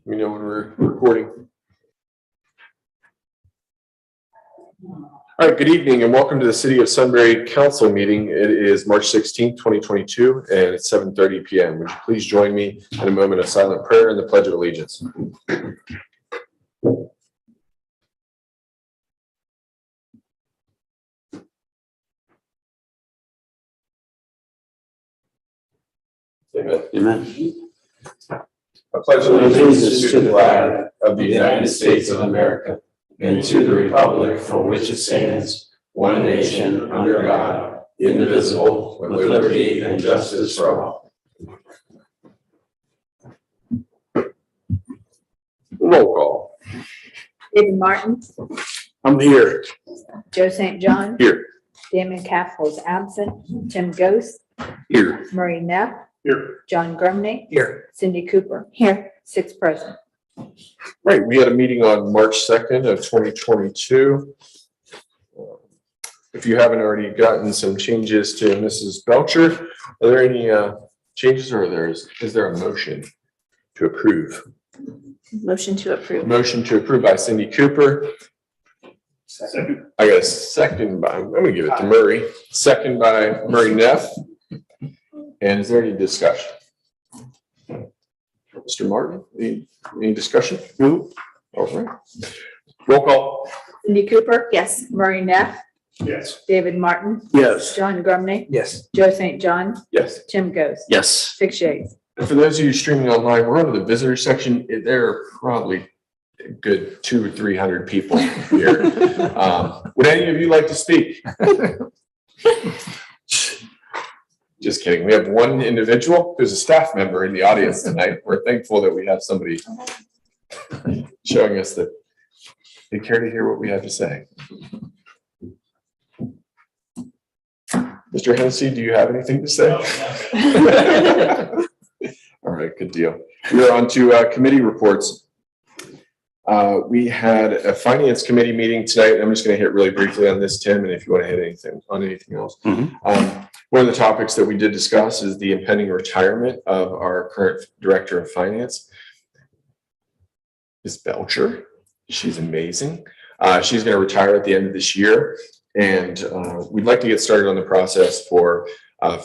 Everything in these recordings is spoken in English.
We know when we're recording. All right, good evening and welcome to the City of Sunbury Council meeting. It is March 16th, 2022, and it's 7:30 p.m. Would you please join me in a moment of silent prayer and the Pledge of Allegiance? Amen. Amen. I pledge allegiance to the flag of the United States of America and to the republic for which it stands, one nation, under God, indivisible, with liberty and justice for all. Roll call. David Martin, I'm here. Joe St. John, Here. Damon Capital is absent, Tim Ghost, Here. Murray Neff, Here. John Grumney, Here. Cindy Cooper. Here. 6 present. Right, we had a meeting on March 2nd of 2022. If you haven't already gotten some changes to Mrs. Belcher, are there any changes or is there a motion to approve? Motion to approve. Motion to approve by Cindy Cooper. Second. I got a second by, I'm gonna give it to Murray. Second by Murray Neff. And is there any discussion? Mr. Martin, any discussion? No. All right. Roll call. Cindy Cooper, Yes. Murray Neff, Yes. David Martin, Yes. John Grumney, Yes. Joe St. John, Yes. Tim Ghost. Yes. 6 yeas. And for those of you streaming online, we're under the visitor section. There are probably a good 200 or 300 people here. Would any of you like to speak? Just kidding. We have one individual who's a staff member in the audience tonight. We're thankful that we have somebody showing us that they care to hear what we have to say. Mr. Hennessy, do you have anything to say? All right, good deal. We're on to committee reports. We had a finance committee meeting tonight. I'm just going to hit really briefly on this, Tim, and if you want to hit anything else. One of the topics that we did discuss is the impending retirement of our current director of finance, Ms. Belcher. She's amazing. She's going to retire at the end of this year, and we'd like to get started on the process for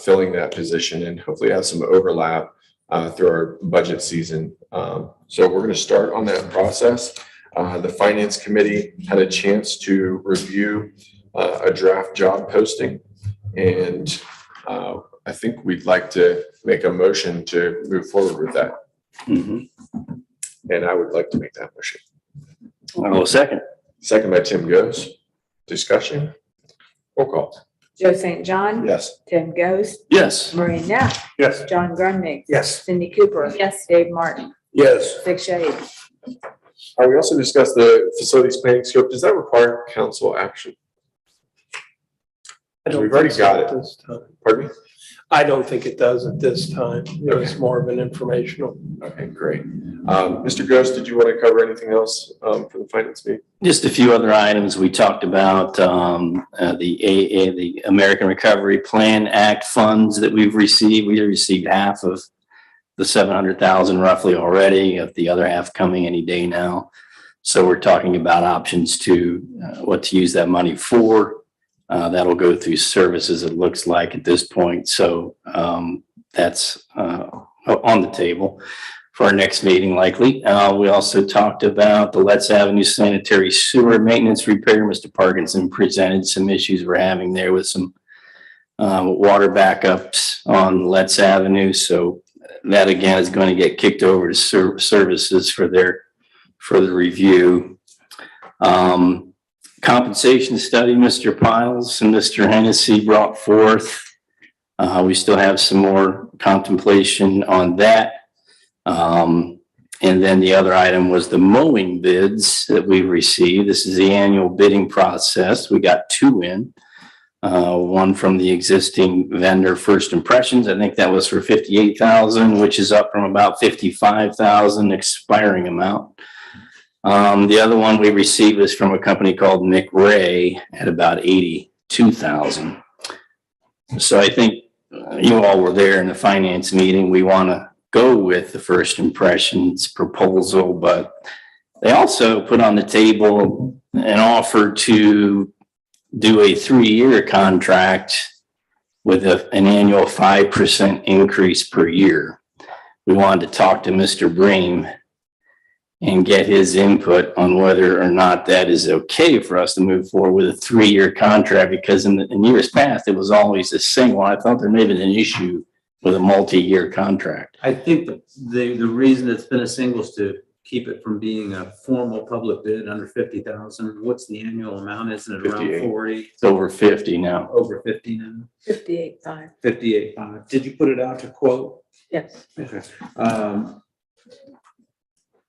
filling that position and hopefully have some overlap through our budget season. So we're going to start on that process. The finance committee had a chance to review a draft job posting, and I think we'd like to make a motion to move forward with that. And I would like to make that motion. I will second. Second by Tim Ghost. Discussion? Roll call. Joe St. John, Yes. Tim Ghost, Yes. Murray Neff, Yes. John Grumney, Yes. Cindy Cooper. Yes. Dave Martin. Yes. 6 yeas. We also discussed the facilities planning scope. Does that require council action? We've already got it. This time. Pardon me? I don't think it does at this time. It was more of an informational. Okay, great. Mr. Ghost, did you want to cover anything else for the finance meeting? Just a few other items. We talked about the American Recovery Plan Act funds that we've received. We received half of the 700,000 roughly already, of the other half coming any day now. So we're talking about options to what to use that money for. That'll go through services, it looks like at this point. So that's on the table for our next meeting likely. We also talked about the Letts Avenue sanitary sewer maintenance repair. Mr. Parkinson presented some issues we're having there with some water backups on Letts Avenue. So that again is going to get kicked over to services for their further review. Compensation study, Mr. Piles and Mr. Hennessy brought forth. We still have some more contemplation on that. And then the other item was the mowing bids that we received. This is the annual bidding process. We got 2 in. One from the existing vendor, First Impressions. I think that was for $58,000, which is up from about $55,000 expiring amount. The other one we received is from a company called McRae at about $82,000. So I think you all were there in the finance meeting. We want to go with the first impressions proposal, but they also put on the table an offer to do a 3-year contract with an annual 5% increase per year. We wanted to talk to Mr. Bream and get his input on whether or not that is okay for us to move forward with a 3-year contract, because in years past, it was always a single. I thought there may have been an issue with a multi-year contract. I think the reason it's been a single is to keep it from being a formal public bid under 50,000. What's the annual amount? Isn't it around 58. 40? It's over 50 now. Over 50 now? 58.5. 58.5. Did you put it out to quote? Yes. Okay.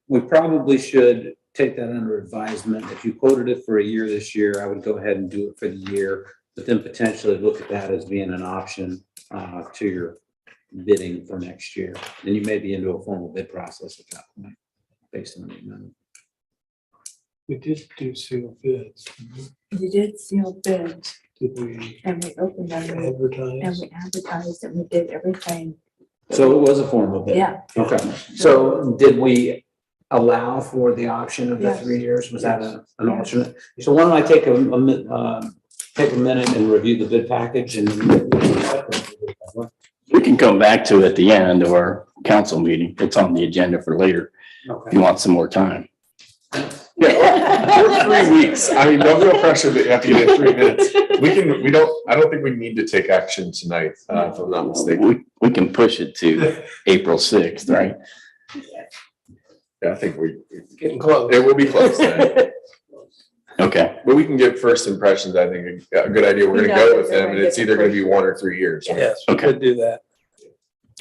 We probably should take that under advisement. If you quoted it for a year this year, I would go ahead and do it for the year, but then potentially look at that as being an option to your bidding for next year. Then you may be into a formal bid process at that point, based on the amendment. We did do sealed bids. We did seal bids Did we and we opened them and advertise? we advertised and we did everything. So it was a formal bid? Yeah. Okay. So did we allow for the option of the Yes. 3 years? Was that an Yes. alternate? So why don't I take take a minute and review the bid package and We can come back to it at the end of our council meeting. It's on the agenda for later if okay. you want some more time. Yeah, or 3 weeks. I mean, no real pressure that you have to get in 3 minutes. I don't think we need to take action tonight, if I'm not mistaken. We can push it to April 6th, right? Yeah, I think Getting close. it will be close tonight. Okay, But we can give first impressions. I think a good idea. We're We gonna know go that with they're them, gonna and it's get either the gonna be 1 or 3 years. Yes, we Okay. could do that.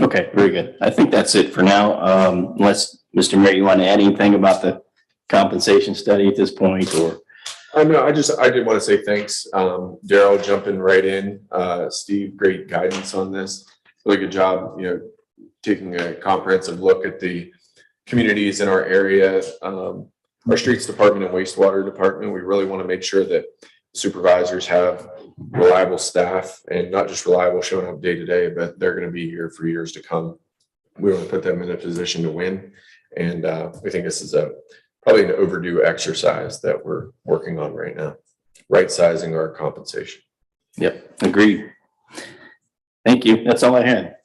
okay, very good. I think that's it for now. Unless, Mr. Mayor, you want to add anything about the compensation study at this point, or? No, I did want to say thanks. Daryl jumping right in. Steve, great guidance on this. Really good job, taking a comprehensive look at the communities in our area. Our streets department and wastewater department, we really want to make sure that supervisors have reliable staff, and not just reliable showing up day to day, but they're going to be here for years to come. We want to put them in a position to win. And we think this is probably an overdue exercise that we're working on right now, right sizing our compensation. Yep, agreed. Thank you. That's all I had.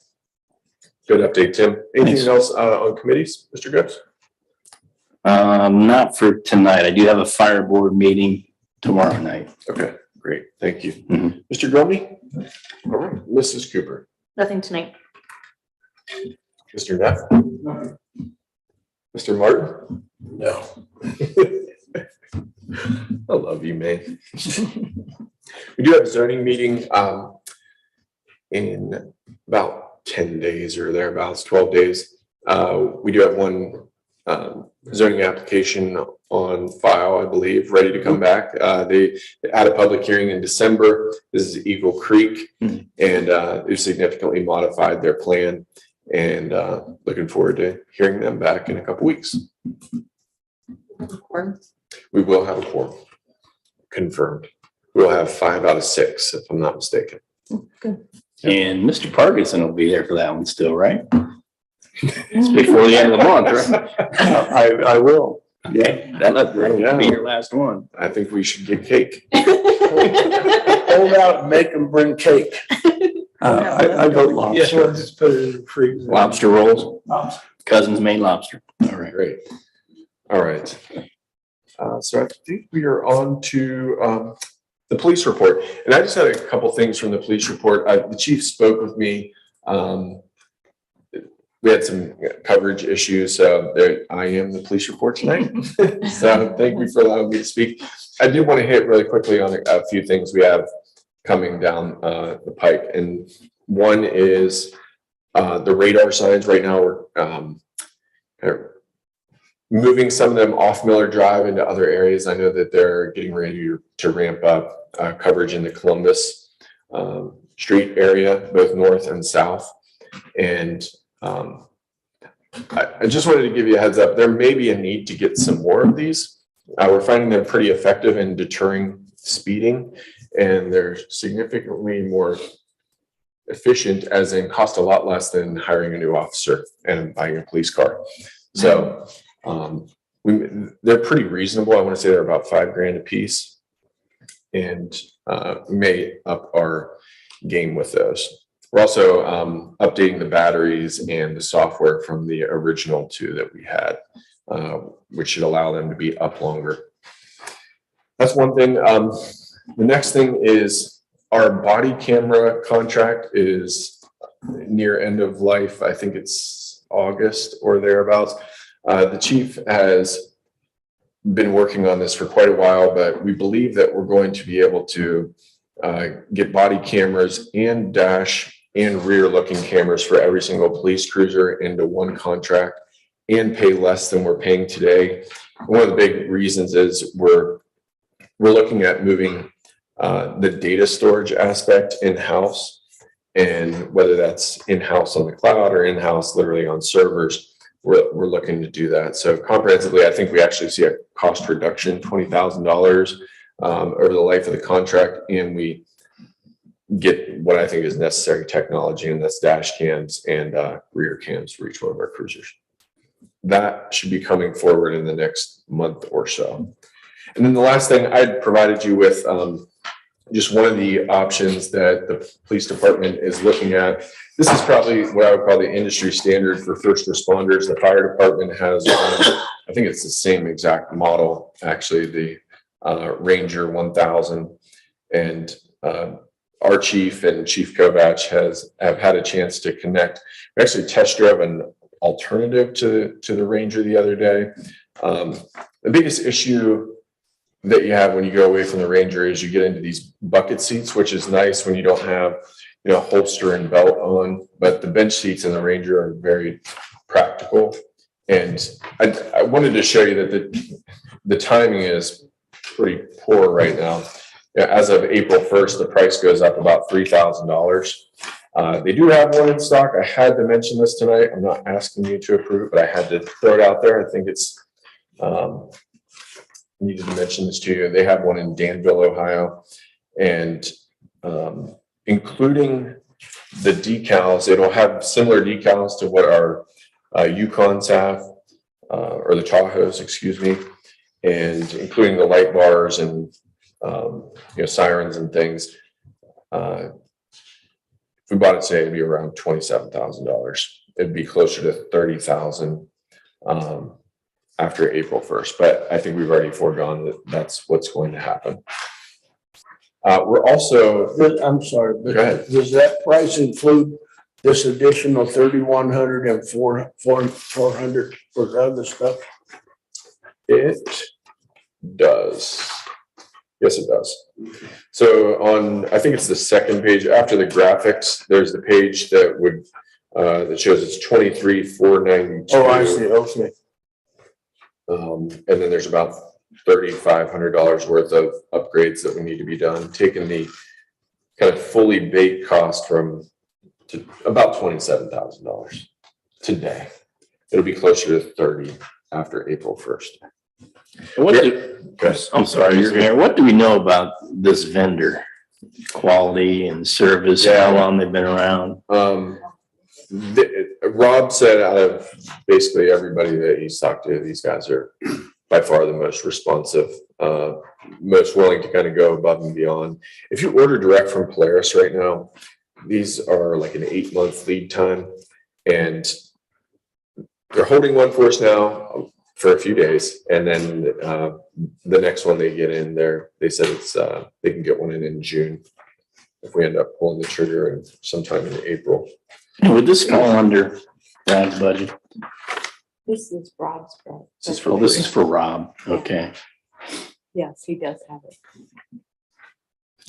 Good update, Tim. Anything Thanks. else on committees, Mr. Gibbs? Not for tonight. I do have a fire board meeting tomorrow night. Okay, great. Thank you. Mhm. Mr. Grumby? All right, Mrs. Cooper? Nothing tonight. Mr. Neff? Mr. Martin? No. I love you, man. We do have a zoning meeting in about 10 days or thereabouts, 12 days. We do have one zoning application on file, I believe, ready to come back. They had a public hearing in December. This is Eagle Creek, and they've significantly modified their plan, and looking forward to hearing them back in a couple weeks. We will have a quorum confirmed. We'll have 5 out of 6, if I'm not mistaken. And Mr. Parkinson will be there for that one still, right? It's before the end of the month, right? I will. Yeah, that'll be your last one. I think we should get cake. Hold out and make them bring cake. I vote lobster. Yeah, just put it in the freezer. Lobster rolls, Cousin's made lobster. All right. Great. All right. So I think we are on to the police report. And I just had a couple things from the police report. The chief spoke with me. We had some coverage issues, so I am the police report tonight. So thank you for allowing me to speak. I do want to hit really quickly on a few things we have coming down the pipe. And one is the radar signs. Right now we're kind of moving some of them off Miller Drive into other areas. I know that they're getting ready to ramp up coverage in the Columbus Street area, both north and south. And I just wanted to give you a heads up. There may be a need to get some more of these. We're finding them pretty effective in deterring speeding, and they're significantly more efficient, as in cost a lot less than hiring a new officer and buying a police car. So they're pretty reasonable. I want to say they're about $5,000 a piece, and we may up our game with those. We're also updating the batteries and the software from the original two that we had, which should allow them to be up longer. That's one thing. The next thing is our body camera contract is near end of life. I think it's August or thereabouts. The chief has been working on this for quite a while, but we believe that we're going to be able to get body cameras and dash and rear looking cameras for every single police cruiser into one contract and pay less than we're paying today. One of the big reasons is we're looking at moving the data storage aspect in-house, and whether that's in-house on the cloud or in-house literally on servers, we're looking to do that. So comprehensively, I think we actually see a cost reduction, $20,000 over the life of the contract, and we get what I think is necessary technology, and that's dash cams and rear cams for each one of our cruisers. That should be coming forward in the next month or so. And then the last thing, I provided you with just one of the options that the police department is looking at. This is probably what I would call the industry standard for first responders. The fire department has, I think it's the same exact model, actually, the Ranger 1000. And our chief and Chief Kovach have had a chance to connect. We actually test drove an alternative to the Ranger the other day. The biggest issue that you have when you go away from the Ranger is you get into these bucket seats, which is nice when you don't have, holster and belt on, but the bench seats in the Ranger are very practical. And I wanted to show you that the timing is pretty poor right now. As of April 1st, the price goes up about $3,000. They do have one in stock. I had to mention this tonight. I'm not asking you to approve it, but I had to throw it out there. I think it's needed to mention this to you. They have one in Danville, Ohio, and including the decals, it'll have similar decals to what our Yukons have, or the Tahoes, excuse me, and including the light bars and sirens and things. If we bought it today, it'd be around $27,000. It'd be closer to $30,000 after April 1st, but I think we've already foregone that that's what's going to happen. We're also, I'm sorry, but go ahead. Does that price include this additional 3,100 and 400 for the other stuff? It does. Yes, it does. So on, I think it's the second page after the graphics, there's the page that would that shows it's $23,492. Oh, I see. Okay. And then there's about $3,500 worth of upgrades that we need to be done, taking the kind of fully baked cost to about $27,000 today. It'll be closer to 30 after April 1st. I'm sorry, you're here. What do we know about this vendor? Quality and service, Yeah. how long they've been around? Rob said out of basically everybody that he's talked to, these guys are by far the most responsive, most willing to kind of go above and beyond. If you order direct from Polaris right now, these are like an 8-month lead time, and they're holding one for us now for a few days, and then the next one they get in there, they said it's they can get one in June if we end up pulling the trigger in sometime in April. Would this fall under Brad's budget? This is Rob's budget. This is for Rob. Okay. Yes, he does have it.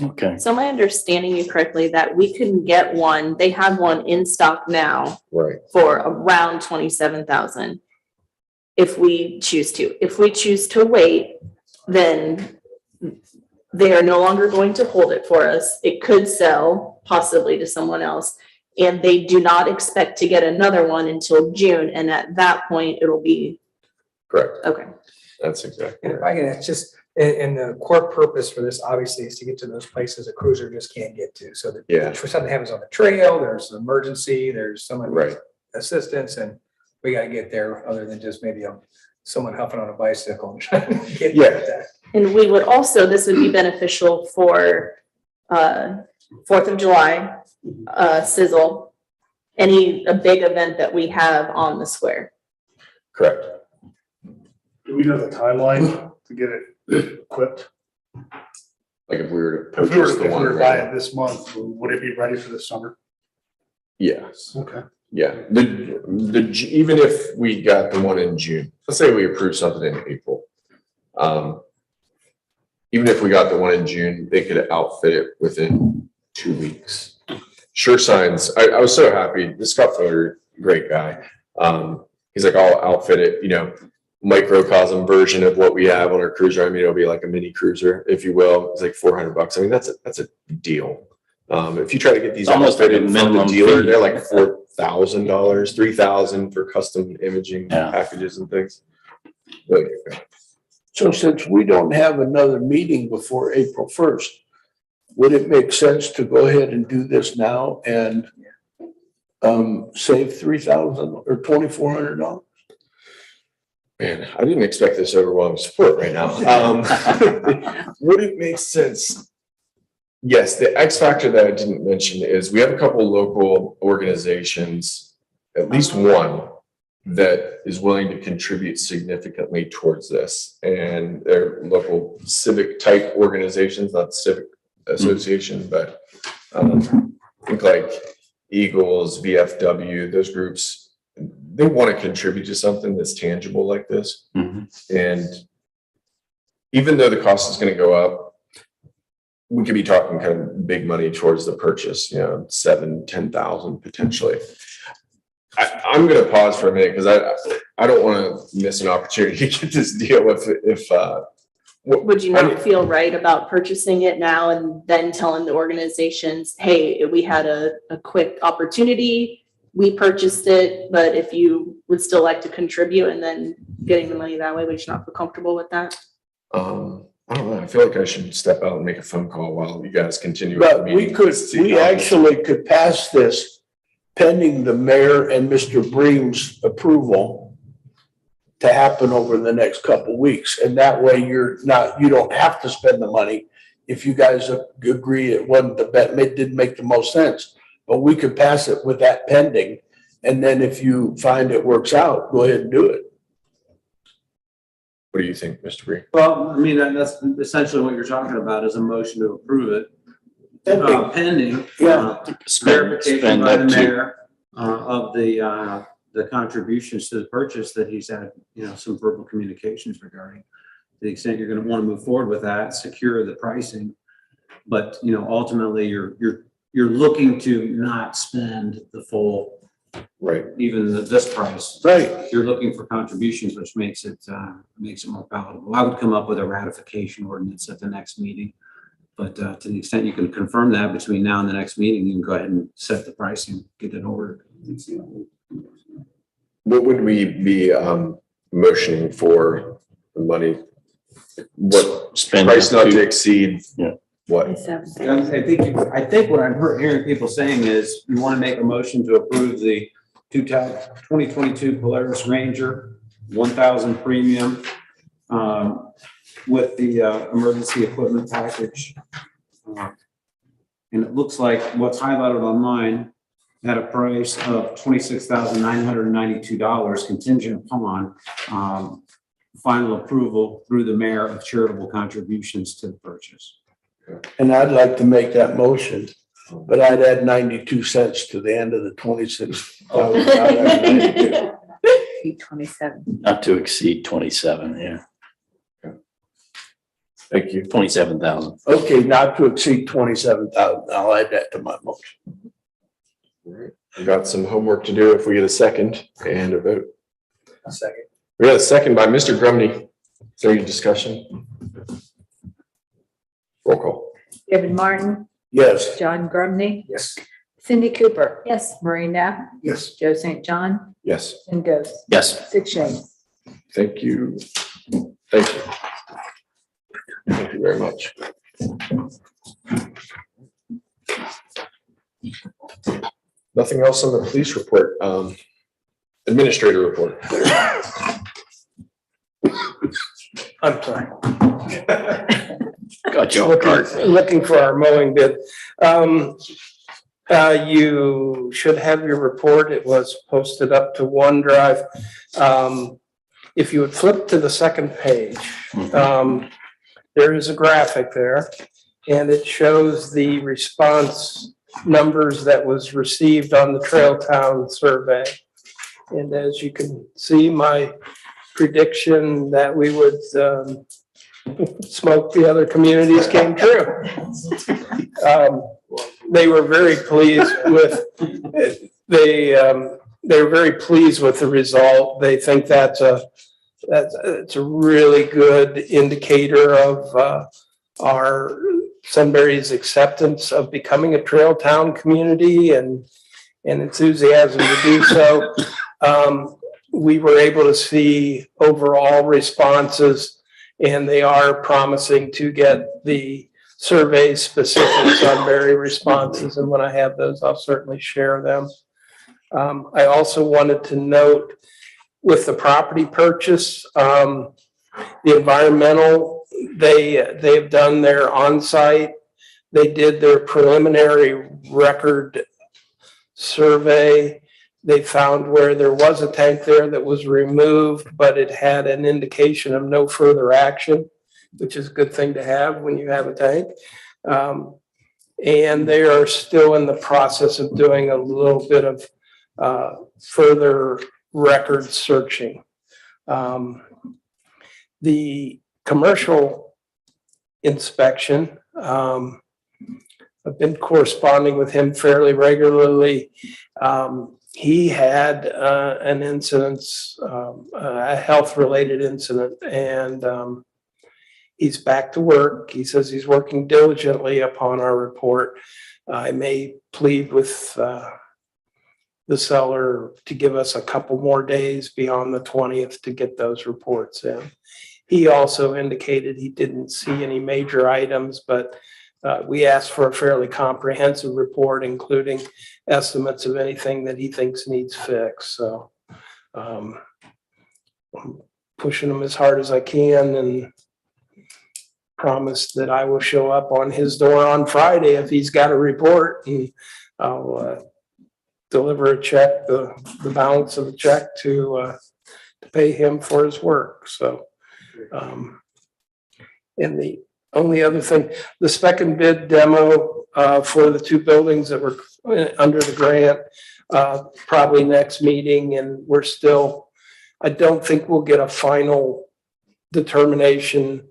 Okay. So am I understanding you correctly that we couldn't get one, they have one in stock now Right. for around 27,000 if we choose to. If we choose to wait, then they are no longer going to hold it for us. It could sell possibly to someone else, and they do not expect to get another one until June. And at that point, it'll be Correct. Okay. That's exactly And if right. I can, it's just, and the core purpose for this obviously is to get to those places a cruiser just can't get to. So that Yeah. if something happens on the trail, there's an emergency, there's someone needs Right. assistance, and we gotta get there other than just maybe someone huffing on a bicycle and trying to get Yeah. there. And we would also, this would be beneficial for 4th of July, sizzle, a big event that we have on the square. Correct. Do we know the timeline to get it equipped? Like if we were to If we were purchase the one. to buy right it now. this month, would it be ready for the summer? Yes. Okay. Yeah. Even if we got the one in June, let's say we approved something in April. Even if we got the one in June, they could outfit it within 2 weeks. Sure Signs, I was so happy. The Scott Fodder, great guy. He's like, I'll outfit it, microcosm version of what we have on our cruiser. I mean, it'll be like a mini cruiser, if you will. It's like $400. I mean, that's a deal. If you try to get these Almost like a outfitted from the minimum dealer, fee. they're like $4,000, $3,000 for custom imaging Yeah. packages and things. Really good. So since we don't have another meeting before April 1st, would it make sense to go ahead and do this now and save $3,000 or $2,400? Man, I didn't expect this overwhelming support right now. Would it make sense? Yes, the X factor that I didn't mention is we have a couple local organizations, at least one, that is willing to contribute significantly towards this. And they're local civic type organizations, not civic association, but think like Eagles, VFW, those groups, they want to contribute to something that's tangible like this. Mhm. And even though the cost is going to go up, we could be talking kind of big money towards the purchase, $7,000-10,000 potentially. I'm going to pause for a minute because I don't want to miss an opportunity to get this deal if Would you not feel right about purchasing it now and then telling the organizations, hey, we had a quick opportunity, we purchased it, but if you would still like to contribute and then getting the money that way, would you not feel comfortable with that? I don't know. I feel like I should step out and make a phone call while you guys continue. with the But meeting. we actually could pass this pending the mayor and Mr. Bream's approval to happen over the next couple of weeks. And that way you don't have to spend the money. If you guys agree it wasn't it didn't make the most sense, but we could pass it with that pending. And then if you find it works out, go ahead and do it. What do you think, Mr. Bree? Well, I mean, that's essentially what you're talking about is a motion to approve it. Pending. Yeah. Verification Spend by the up to- mayor of the contributions to the purchase that he's had, some verbal communications regarding. To the extent you're going to want to move forward with that, secure the pricing. But, ultimately you're looking to not spend the full, Right. even this price. Right. You're looking for contributions, which makes it more palatable. I would come up with a ratification ordinance at the next meeting. But to the extent you can confirm that between now and the next meeting, you can go ahead and set the pricing, get it ordered. What would we be motioning for the money? What Spend price up not to- to exceed? Yeah. What? I think what I'm hearing people saying is you want to make a motion to approve the 2022 Polaris Ranger 1000 premium with the emergency equipment package. And it looks like what's highlighted on mine at a price of $26,992 contingent upon final approval through the mayor of charitable contributions to the purchase. And I'd like to make that motion, but I'd add 92 cents to the end of the 26. 27. Not to exceed 27, yeah, Thank you. 27,000. Okay, not to exceed 27,000. I'll add that to my motion. All right. We got some homework to do if we get a second and a vote. A second. We got a second by Mr. Grumney. Is there any discussion? Roll call. David Martin, Yes. John Grumney, Yes. Cindy Cooper. Yes. Maureen Knapp, Yes. Joe St. John, Yes. and Ghost. Yes. 6 yeas. Thank you. Thank you. Thank you very much. Nothing else on the police report. Administrator report. I'm sorry. Got you off guard. Looking for our mowing bid. You should have your report. It was posted up to OneDrive. If you would flip to the second page, there is a graphic there, and it shows the response numbers that was received on the Trail Town survey. And as you can see, my prediction that we would smoke the other communities came true. They were very pleased with they were very pleased with the result. They think it's a really good indicator of our Sunbury's acceptance of becoming a trail town community and enthusiasm to do so. We were able to see overall responses, and they are promising to get the survey specific Sunbury responses. And when I have those, I'll certainly share them. I also wanted to note with the property purchase, the environmental, they've done their on-site. They did their preliminary record survey. They found where there was a tank there that was removed, but it had an indication of no further action, which is a good thing to have when you have a tank. And they are still in the process of doing a little bit of further record searching. The commercial inspection, I've been corresponding with him fairly regularly. He had an incident, a health-related incident, and he's back to work. He says he's working diligently upon our report. I may plead with the seller to give us a couple more days beyond the 20th to get those reports in. He also indicated he didn't see any major items, but we asked for a fairly comprehensive report, including estimates of anything that he thinks needs fixed. So I'm pushing him as hard as I can and promise that I will show up on his door on Friday if he's got a report, and I'll deliver a check, the balance of the check to pay him for his work. So, and the only other thing, the spec and bid demo for the two buildings that were under the grant, probably next meeting, and we're still, I don't think we'll get a final determination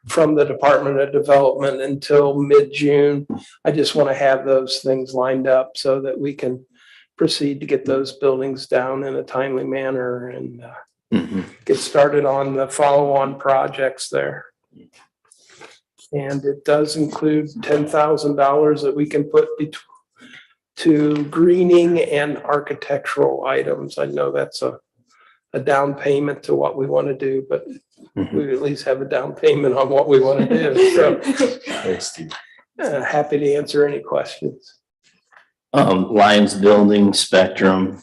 from the Department of Development until mid-June. I just want to have those things lined up so that we can proceed to get those buildings down in a timely manner and get started on the follow-on projects there. And it does include $10,000 that we can put to greening and architectural items. I know that's a down payment to what we want to do, but we at least have a down payment on what we want to do. So Thanks, Steve. happy to answer any questions. Lions Building Spectrum,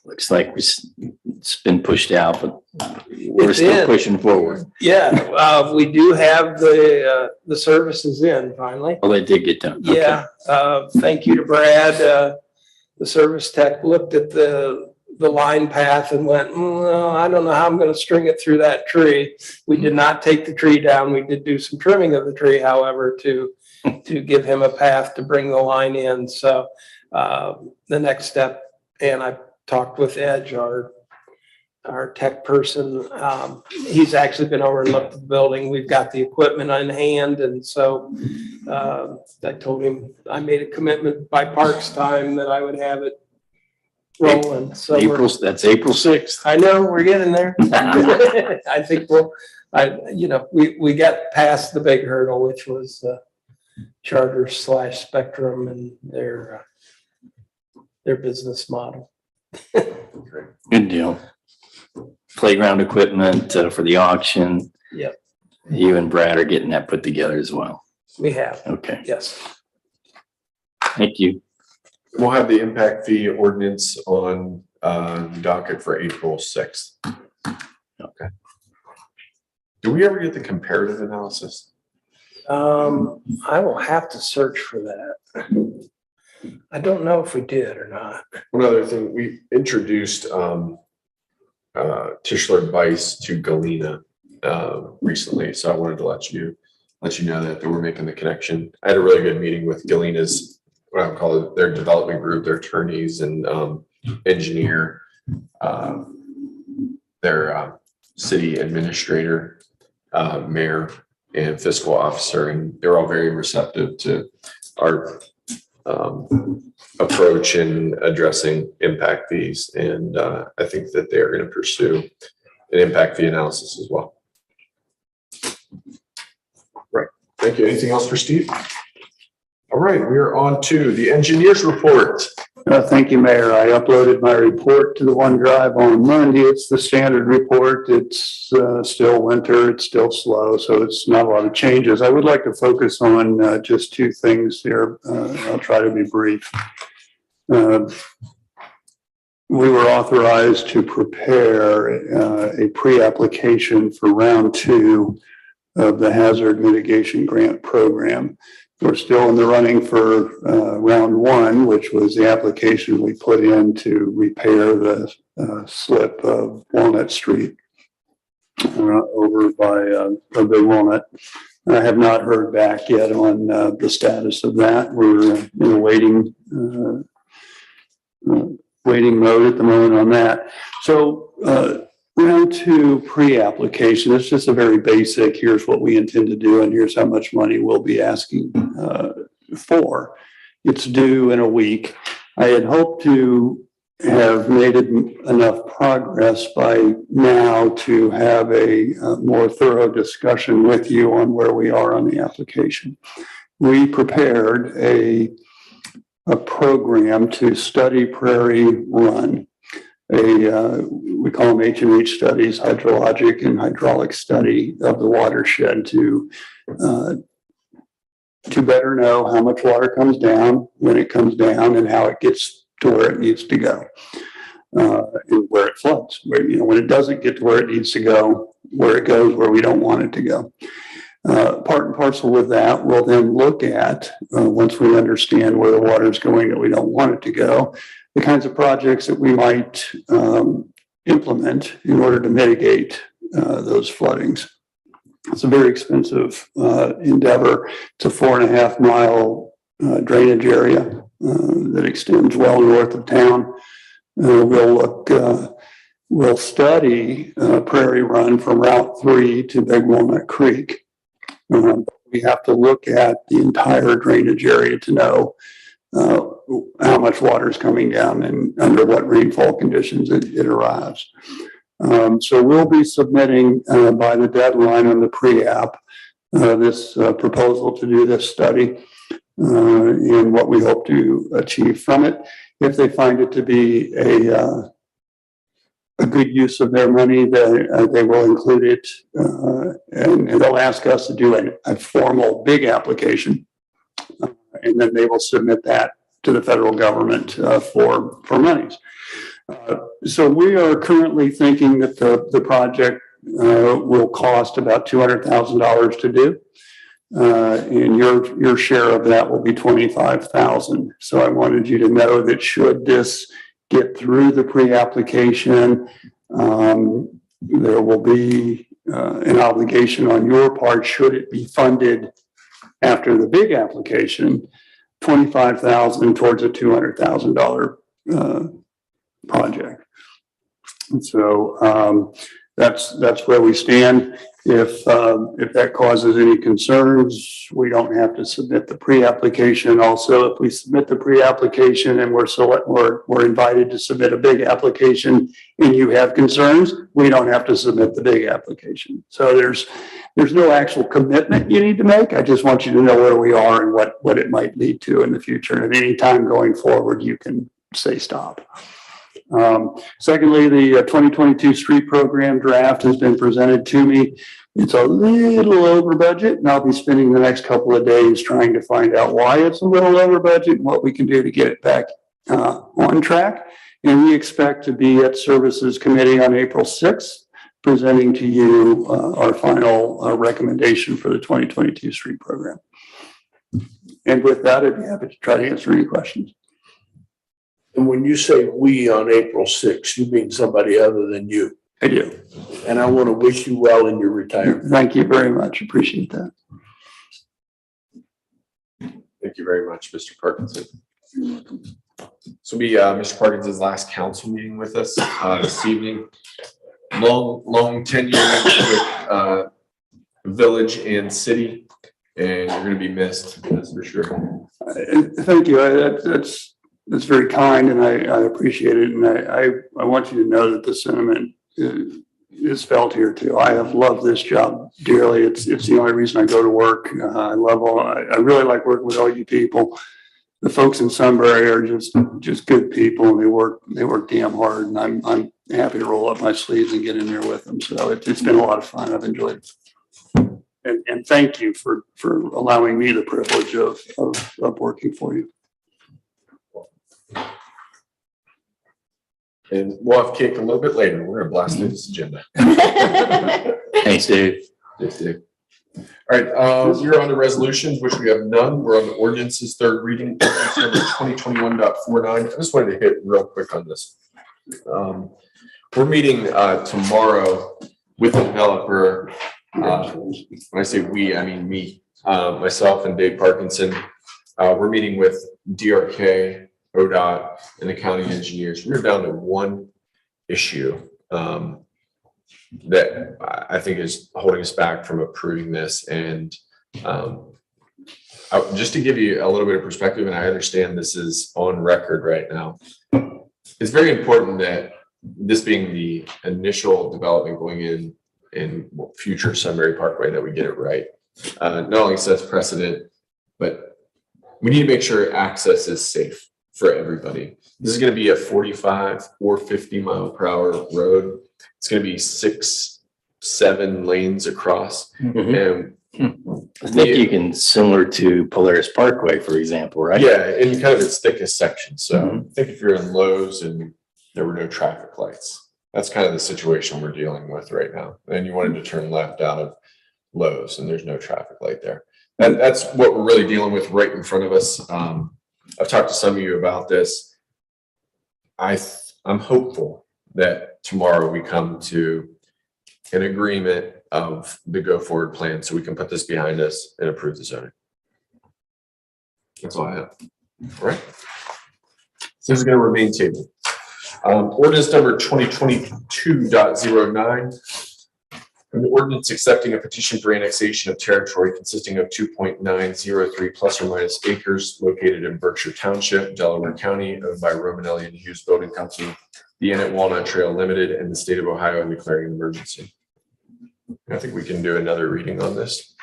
looks like it's been pushed out, but we're still pushing forward. Yeah, we do have the services in finally. Oh, they did get done. Okay. Yeah, thank you to Brad. The service tech looked at the line path and went, well, I don't know how I'm going to string it through that tree. We did not take the tree down. We did do some trimming of the tree, however, to give him a path to bring the line in. So the next step, and I talked with Edge, our tech person. He's actually been over and looked at the building. We've got the equipment on hand. And so I told him I made a commitment by Parks time that I would have it rolling. So that's April 6th. I know we're getting there. I think we got past the big hurdle, which was Charter / Spectrum and their business model. Good deal. Playground equipment for the auction. Yep. You and Brad are getting that put together as well. We have, Okay, yes. thank you. We'll have the impact fee ordinance on the docket for April 6th. Okay. Do we ever get the comparative analysis? I will have to search for that. I don't know if we did or not. One other thing, we introduced Tischler Bice to Galena recently, so I wanted to let you know that we're making the connection. I had a really good meeting with Galena's, what I would call it, their development group, their attorneys and engineer, their city administrator, mayor, and fiscal officer, and they're all very receptive to our approach in addressing impact fees. And I think that they are going to pursue an impact fee analysis as well. Right. Thank you. Anything else for Steve? All right, we are on to the engineer's report. Thank you, Mayor. I uploaded my report to the OneDrive on Monday. It's the standard report. It's still winter. It's still slow, so it's not a lot of changes. I would like to focus on just two things here. I'll try to be brief. We were authorized to prepare a pre-application for round 2 of the Hazard Mitigation Grant Program. We're still in the running for round 1, which was the application we put in to repair the slip of Walnut Street over by Big Walnut. I have not heard back yet on the status of that. We're in a waiting mode at the moment on that. So round 2 pre-application, it's just a very basic, here's what we intend to do and here's how much money we'll be asking for. It's due in a week. I had hoped to have made enough progress by now to have a more thorough discussion with you on where we are on the application. We prepared a program to study Prairie Run. We call them H&H studies, hydrologic and hydraulic study of the watershed to better know how much water comes down, when it comes down, and how it gets to where it needs to go, and where it floods. Where, when it doesn't get to where it needs to go, where it goes where we don't want it to go. Part and parcel with that, we'll then look at, once we understand where the water is going that we don't want it to go, the kinds of projects that we might implement in order to mitigate those floodings. It's a very expensive endeavor. It's a 4.5 mile drainage area that extends well north of town. We'll study Prairie Run from Route 3 to Big Walnut Creek. We have to look at the entire drainage area to know how much water is coming down and under what rainfall conditions it arrives. So we'll be submitting by the deadline on the pre-app this proposal to do this study and what we hope to achieve from it. If they find it to be a good use of their money, they will include it and they'll ask us to do a formal big application. And then they will submit that to the federal government for monies. So we are currently thinking that the project will cost about $200,000 to do. And your share of that will be $25,000. So I wanted you to know that should this get through the pre-application, there will be an obligation on your part, should it be funded after the big application, $25,000 towards a $200,000 project. And so that's where we stand. If that causes any concerns, we don't have to submit the pre-application. Also, if we submit the pre-application and we're invited to submit a big application and you have concerns, we don't have to submit the big application. So there's no actual commitment you need to make. I just want you to know where we are and what it might lead to in the future. And at any time going forward, you can say stop. Secondly, the 2022 street program draft has been presented to me. It's a little over budget, and I'll be spending the next couple of days trying to find out why it's a little over budget and what we can do to get it back on track. And we expect to be at Services Committee on April 6th, presenting to you our final recommendation for the 2022 street program. And with that, I'd be happy to try to answer any questions. And when you say we on April 6th, you mean somebody other than you. I do. And I want to wish you well in your retirement. Thank you very much. Appreciate that. Thank you very much, Mr. Parkinson. This will be Mr. Parkinson's last council meeting with us this evening. Long tenure with village and city, and you're going to be missed, that's for sure. Thank you. That's very kind, and I appreciate it. And I want you to know that the sentiment is felt here too. I have loved this job dearly. It's the only reason I go to work. I really like working with all you people. The folks in Sunbury are just good people, and they work damn hard. And I'm happy to roll up my sleeves and get in there with them. So it's been a lot of fun. I've enjoyed it. And thank you for allowing me the privilege of working for you. And we'll have cake a little bit later. We're going to blast through this agenda. Thanks, Dave. Thanks, Dave. All right, we're on the resolutions, which we have none. We're on the ordinances, third reading, ordinance number 2021.49. I just wanted to hit real quick on this. We're meeting tomorrow with the developer. When I say we, I mean me, myself and Dave Parkinson. We're meeting with DRK, ODOT, and the county engineers. We're down to one issue that I think is holding us back from approving this. And just to give you a little bit of perspective, and I understand this is on record right now, it's very important that this being the initial development going in future Sunbury Parkway, that we get it right. Not only sets precedent, but we need to make sure access is safe for everybody. This is going to be a 45 or 50 mile per hour road. It's going to be 6-7 lanes across. And I think you can, similar to Polaris Parkway, for example, right? yeah, in kind of its thickest section. So I think if you're in Lowe's and there were no traffic lights, that's kind of the situation we're dealing with right now. And you wanted to turn left out of Lowe's and there's no traffic light there. And that's what we're really dealing with right in front of us. I've talked to some of you about this. I'm hopeful that tomorrow we come to an agreement of the go forward plan so we can put this behind us and approve the zoning. That's all I have. All right. So this is going to remain tabled. Ordinance number 2022.09. An ordinance accepting a petition for annexation of territory consisting of 2.903 plus or minus acres located in Berkshire Township, Delaware County, owned by Romanelli and Hughes Building Company, the Inn at Walnut Trail Limited, and the state of Ohio, and declaring an emergency. I think we can do another reading on this.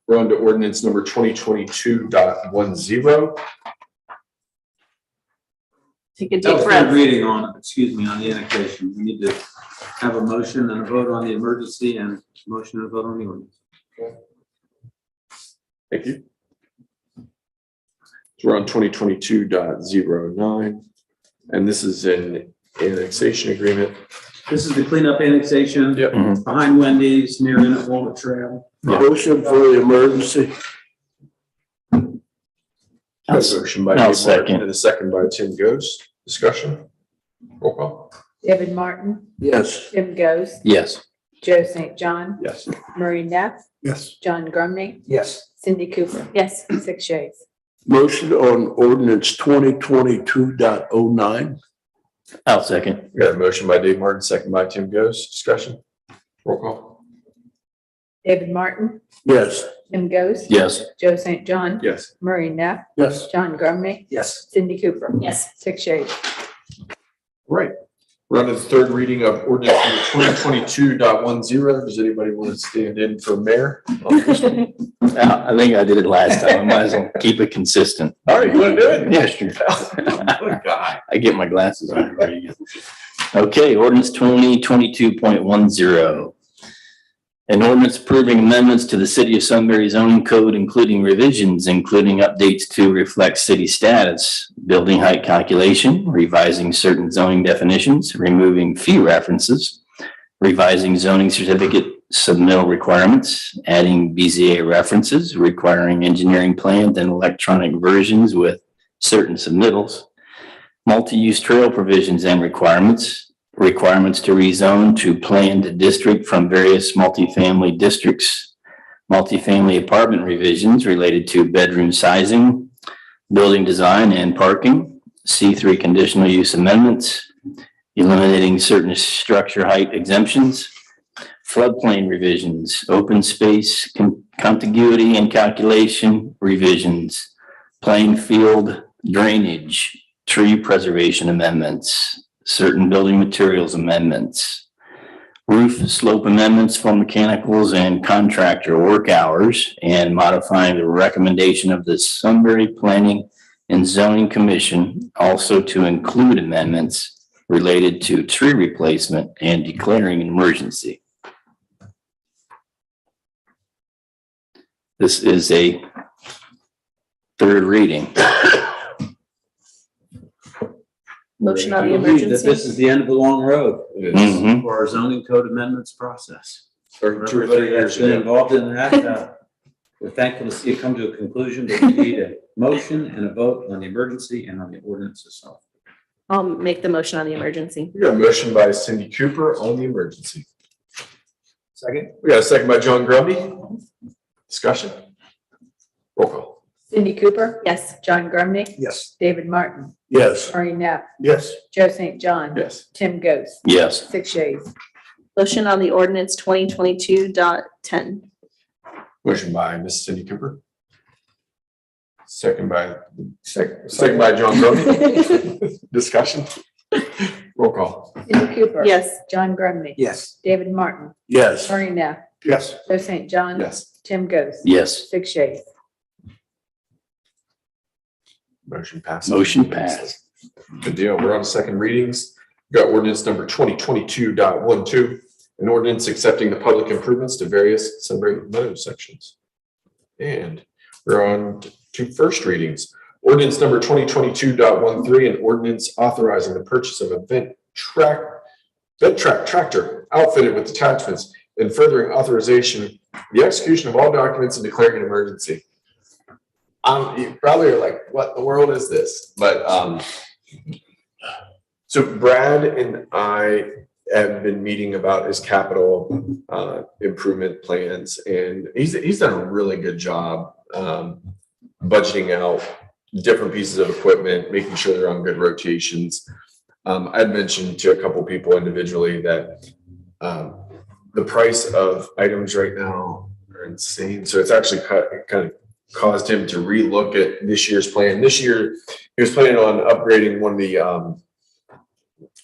We're on to ordinance number 2022.10. Take a That deep was breath. third reading on, on the annexation. We need to have a motion and a vote on the emergency and motion and a vote on the ordinance. Thank you. So we're on 2022.09, and this is an annexation agreement. This is the cleanup annexation. Yep. Behind Wendy's, near Inn at Walnut Trail. Motion for the emergency. Motion by I'll Dave second. Martin and a second by Tim Goes. Discussion. Roll call. David Martin, Yes. Tim Goes, Yes. Joe St. John, Yes. Murray Neff, Yes. John Grumney, Yes. Cindy Cooper. Yes. 6 yeas. Motion on ordinance 2022.09. I'll second. We got a motion by Dave Martin, second by Tim Goes. Discussion. Roll call. David Martin, Yes. Tim Goes, Yes. Joe St. John, Yes. Murray Neff, Yes. John Grumney, Yes. Cindy Cooper. Yes. 6 yeas. Right. We're on to the third reading of ordinance number 2022.10. Does anybody want to stand in for mayor on this one? I think I did it last time. I might as well keep it consistent. All right, you want to do it? Yeah, sure. Good guy. I get my glasses on. Ready to go. Okay, ordinance 2022.10. An ordinance approving amendments to the City of Sunbury zoning code, including revisions, including updates to reflect city status, building height calculation, revising certain zoning definitions, removing fee references, revising zoning certificate submittal requirements, adding BZA references, requiring engineering plans and electronic versions with certain submittals, multi-use trail provisions and requirements to rezone to planned district from various multifamily districts, multifamily apartment revisions related to bedroom sizing, building design and parking, C3 conditional use amendments, eliminating certain structure height exemptions, floodplain revisions, open space contiguity and calculation revisions, plain field drainage, tree preservation amendments, certain building materials amendments, roof slope amendments for mechanicals and contractor work hours, and modifying the recommendation of the Sunbury Planning and Zoning Commission also to include amendments related to tree replacement and declaring an emergency. This is a third reading. Motion on I the believe that emergency. this is the end of the long road It is. Mhm. for our zoning code amendments process. Or For 2 or 3 everybody years that's been ago. involved in that, we're thankful to see it come to a conclusion, but we need a motion and a vote on the emergency and on the ordinance itself. I'll make the motion on the emergency. We got a motion by Cindy Cooper on the emergency. Second? We got a second by John Grumby. Discussion? Roll call. Cindy Cooper, Yes. John Grumney, Yes. David Martin, Yes. Ernie Neff, Yes. Joe St. John. Yes. Tim Ghost, Yes. 6 yeas. Motion on the ordinance 2022.10. Motion by Miss Cindy Cooper. Second by John Grumby. Discussion? Roll call. Cindy Cooper. Yes. John Grumney. Yes. David Martin, Yes. Ernie Neff, Yes. Joe St. John. Yes. Tim Ghost. Yes. 6 yeas. Motion passed. Motion passed. Good deal. We're on second readings. We've got ordinance number 2022.12, an ordinance accepting the public improvements to various Sunbury Meadows sections. And we're on to first readings. Ordinance number 2022.13, an ordinance authorizing the purchase of a vent track tractor outfitted with attachments and furthering authorization, the execution of all documents and declaring an emergency. You probably are like, what in the world is this? But so Brad and I have been meeting about his capital improvement plans, and he's done a really good job budgeting out different pieces of equipment, making sure they're on good rotations. I'd mentioned to a couple people individually that the price of items right now are insane. So it's actually kind of caused him to relook at this year's plan. This year, he was planning on upgrading one of the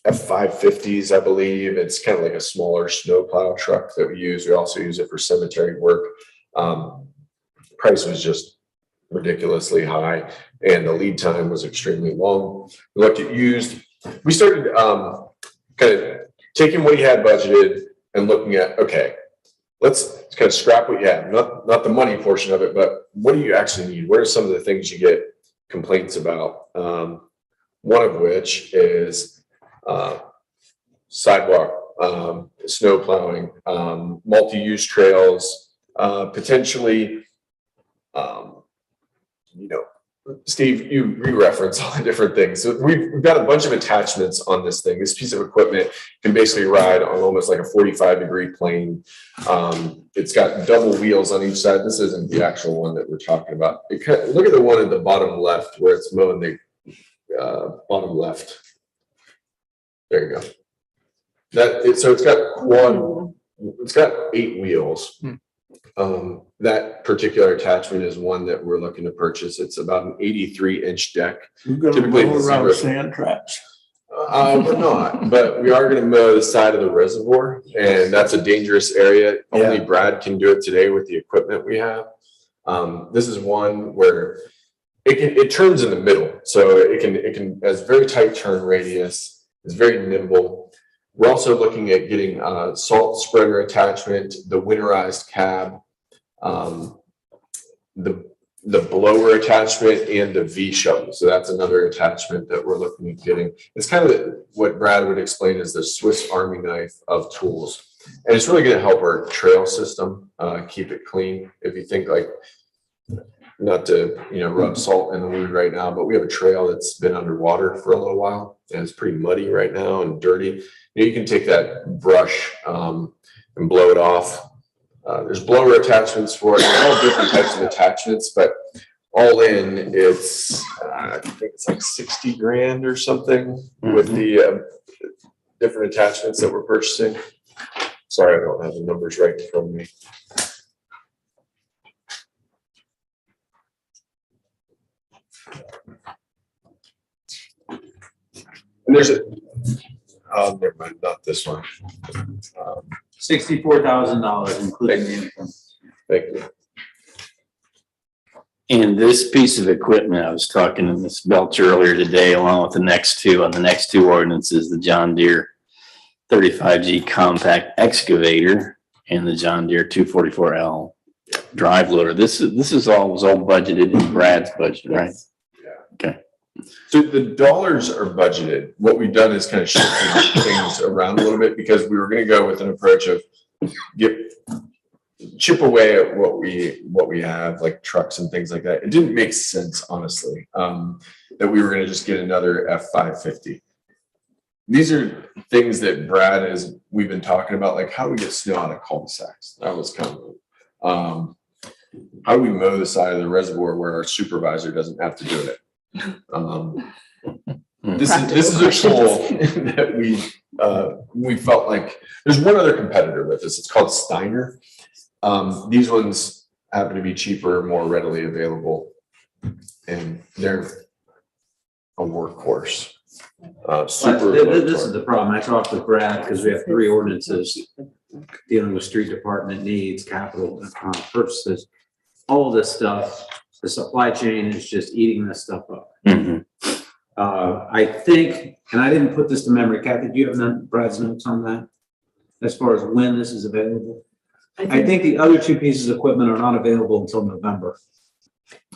F550s, I believe. It's kind of like a smaller snowplow truck that we use. We also use it for cemetery work. Price was just ridiculously high, and the lead time was extremely long. We looked at used. We started kind of taking what he had budgeted and looking at, okay, let's kind of scrap what you have, not the money portion of it, but what do you actually need? What are some of the things you get complaints about? One of which is sidewalk, snow plowing, multi-use trails, potentially, Steve, you re-reference all the different things. So we've got a bunch of attachments on this thing. This piece of equipment can basically ride on almost like a 45-degree plane. It's got double wheels on each side. This isn't the actual one that we're talking about. Look at the one at the bottom left where it's mowing the bottom left. There you go. So it's got 8 wheels. That particular attachment is one that we're looking to purchase. It's about an 83-inch deck. You're gonna Typically, go the around zero- sand traps. We're not, but we are going to mow the side of the reservoir, and that's a dangerous area. Only Brad can do it today with the equipment we have. This is one where it turns in the middle. So it has very tight turn radius. It's very nimble. We're also looking at getting salt spreader attachment, the winterized cab, the blower attachment, and the V shuttle. So that's another attachment that we're looking at getting. It's kind of what Brad would explain as the Swiss Army knife of tools. And it's really going to help our trail system keep it clean. If you think like, not to rub salt in the wound right now, but we have a trail that's been underwater for a little while, and it's pretty muddy right now and dirty. You can take that brush and blow it off. There's blower attachments for it, all different types of attachments, but all in, it's I think it's like 60 grand or something with the different attachments that we're purchasing. Sorry, I don't have the numbers right in front of me. And there's never mind, not this one. $64,000, including the income. Thank you. And this piece of equipment, I was talking to Ms. Belcher earlier today, along with the next two ordinances, the John Deere 35G compact excavator and the John Deere 244L drive loader. This was all budgeted in Brad's budget, right? Yeah. Okay. So the dollars are budgeted. What we've done is kind of shifted things around a little bit because we were going to go with an approach of chip away at what we have, like trucks and things like that. It didn't make sense, honestly, that we were going to just get another F550. These are things that we've been talking about, like how do we get snow out of cul-de-sacs? That was kind of how do we mow the side of the reservoir where our supervisor doesn't have to do it? This is a tool that we felt like there's one other competitor with this. It's called Steiner. These ones happen to be cheaper, more readily available, and they're a workhorse. This is the problem. I talked with Brad because we have 3 ordinances dealing with street department needs, capital purchases, all of this stuff. The supply chain is just eating this stuff up. Mm-hmm. I think, and I didn't put this to memory, Kathy, do you have Brad's notes on that? As far as when this is available? I think the other 2 pieces of equipment are not available until November.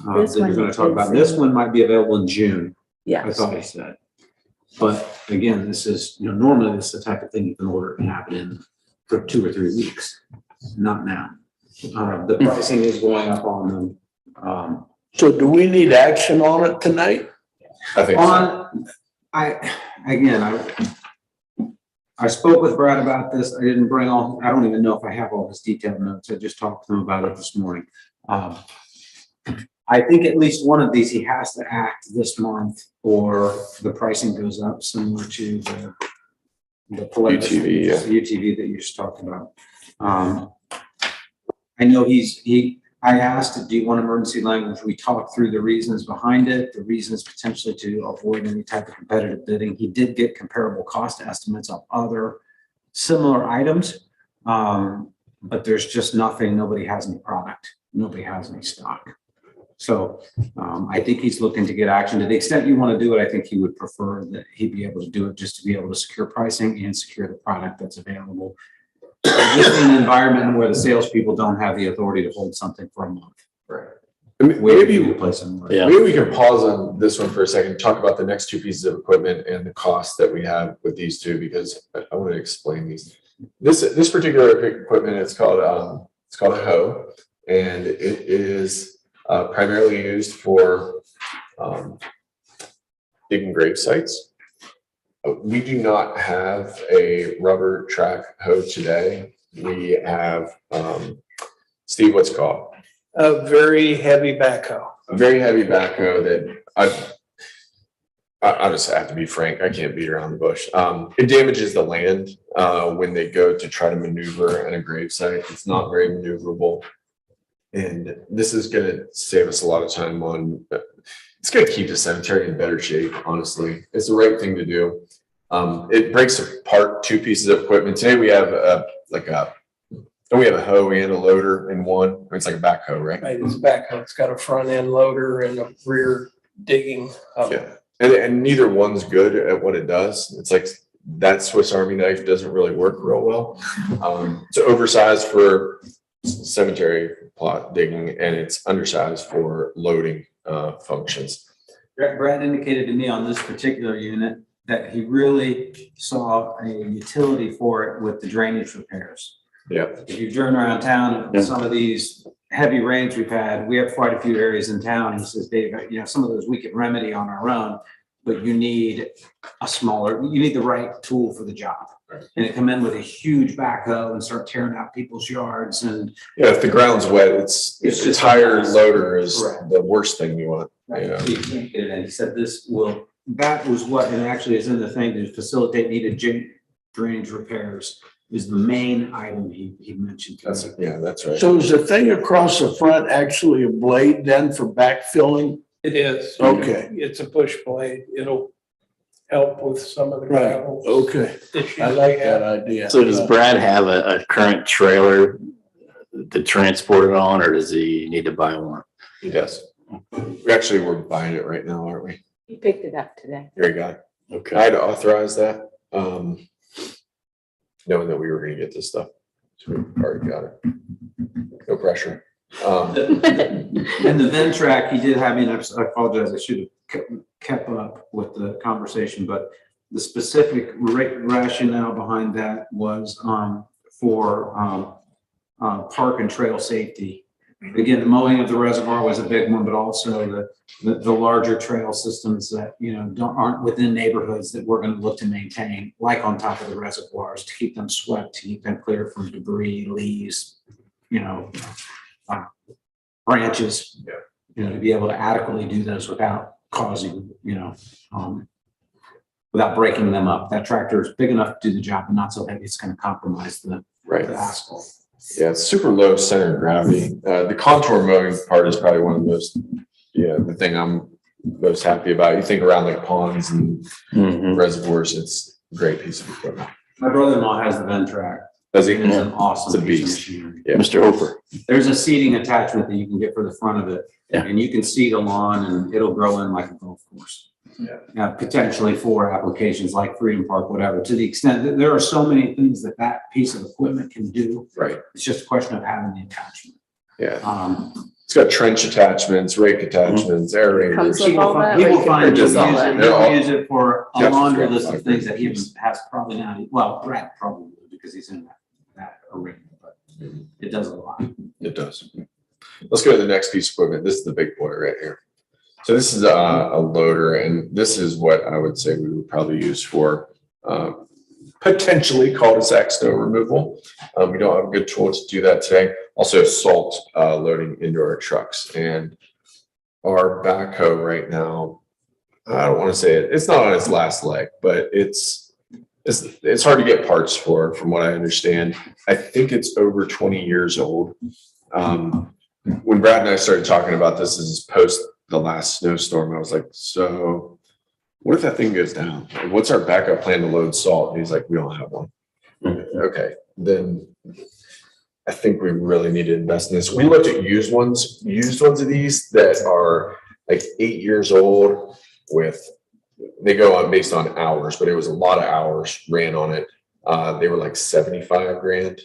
That you're going to talk about. This one might be available in June. Yeah. I thought he said. But again, this is, normally this is the type of thing you can order and have it in for 2 or 3 weeks. Not now. The pricing is going up on them. So do we need action on it tonight? I think so. I spoke with Brad about this. I didn't bring all, I don't even know if I have all his detailed notes. I just talked to him about it this morning. I think at least one of these, he has to act this month or the pricing goes up, similar to the UTV, yeah. UTV that you just talked about. I know I asked, do you want emergency language? We talked through the reasons behind it, the reasons potentially to avoid any type of competitive bidding. He did get comparable cost estimates of other similar items, but there's just nothing. Nobody has any product. Nobody has any stock. So I think he's looking to get action. To the extent you want to do it, I think he would prefer that he'd be able to do it just to be able to secure pricing and secure the product that's available. Just in an environment where the salespeople don't have the authority to hold something for a month. Right. Maybe we can pause on this one for a second, talk about the next 2 pieces of equipment and the cost that we have with these 2, because I want to explain these. This particular equipment is called a hoe, and it is primarily used for digging grave sites. We do not have a rubber track hoe today. We have, Steve, what's it called? A very heavy backhoe. A very heavy backhoe that I just have to be frank, I can't beat around the bush. It damages the land when they go to try to maneuver at a grave site. It's not very maneuverable. And this is going to save us a lot of time it's going to keep the cemetery in better shape, honestly. It's the right thing to do. It breaks apart 2 pieces of equipment. Today we have a And we have a hoe and a loader in one. It's like a backhoe, right? Right, it's backhoe. It's got a front end loader and a rear digging. Yeah. And neither one's good at what it does. It's like that Swiss Army knife doesn't really work real well. It's oversized for cemetery plot digging, and it's undersized for loading functions. Brad indicated to me on this particular unit that he really saw a utility for it with the drainage repairs. Yeah. If you've driven around town, Yeah. some of these heavy rains we've had, we have quite a few areas in town. He says, Dave, some of those we can remedy on our own, but you need you need the right tool for the job. Right. And it come in with a huge backhoe and start tearing out people's yards and. Yeah, if the ground's wet, it's It's a just tire a mess. loader is Correct. the worst thing you want. Yeah. And he said that was what, and actually is in the thing to facilitate needed drainage repairs is the main item he mentioned. to me. That's right. So is the thing across the front actually a blade then for backfilling? It is. Okay. It's a push blade. It'll help with some of the gravel. Okay, issues I like we have. that idea. So does Brad have a current trailer to transport it on, or does he need to buy one? He does. We're buying it right now, aren't we? He picked it up today. There you go. Okay. I had to authorize that, knowing that we were gonna get this stuff. So we already got it. No pressure. And the Ventrac, he did have me, and I apologize, I should have kept up with the conversation, but the specific rationale behind that was for park and trail safety. Again, the mowing of the reservoir was a big one, but also the larger trail systems that, aren't within neighborhoods that we're going to look to maintain, like on top of the reservoirs, to keep them swept, to keep them clear from debris, leaves, branches, to be able to adequately do those without causing, without breaking them up. That tractor is big enough to do the job, but not so heavy it's going to compromise the asphalt. Yeah, it's super low center of gravity. The contour mowing part is probably one of the most, the thing I'm most happy about. You think around like ponds and reservoirs, it's a great piece of equipment. My brother-in-law has the Ventrac. Does he? It's an awesome It's a piece of beast. machinery. Yeah. Mr. Hofer. There's a seating attachment that you can get for the front of it. Yeah. And you can seed a lawn and it'll grow in like a golf course. Potentially for applications like Freedom Park, whatever, to the extent that there are so many things that piece of equipment can do. Right. It's just a question of having the attachment. Yeah. It's got trench attachments, rake attachments, aerators. Comes with all that. He or will you find, can just he'll purchase all all- that? they're all- use it for a Yeah. laundry list of things that he has probably not, well, Brad probably will because he's in that arena, but it does a lot. It does. Let's go to the next piece of equipment. This is the big boy right here. So this is a loader, and this is what I would say we would probably use for potentially cul-de-sac snow removal. We don't have a good tool to do that today. Also salt loading into our trucks, and our backhoe right now, I don't want to say it's not on its last leg, but it's hard to get parts for, from what I understand. I think it's over 20 years old. When Brad and I started talking about this is post the last snowstorm, I was like, so what if that thing goes down? Like, what's our backup plan to load salt? And he's like, we don't have one. Okay, then I think we really need to invest in this. We looked at used ones of these that are like 8 years old they go on based on hours, but it was a lot of hours ran on it. They were like 75 grand.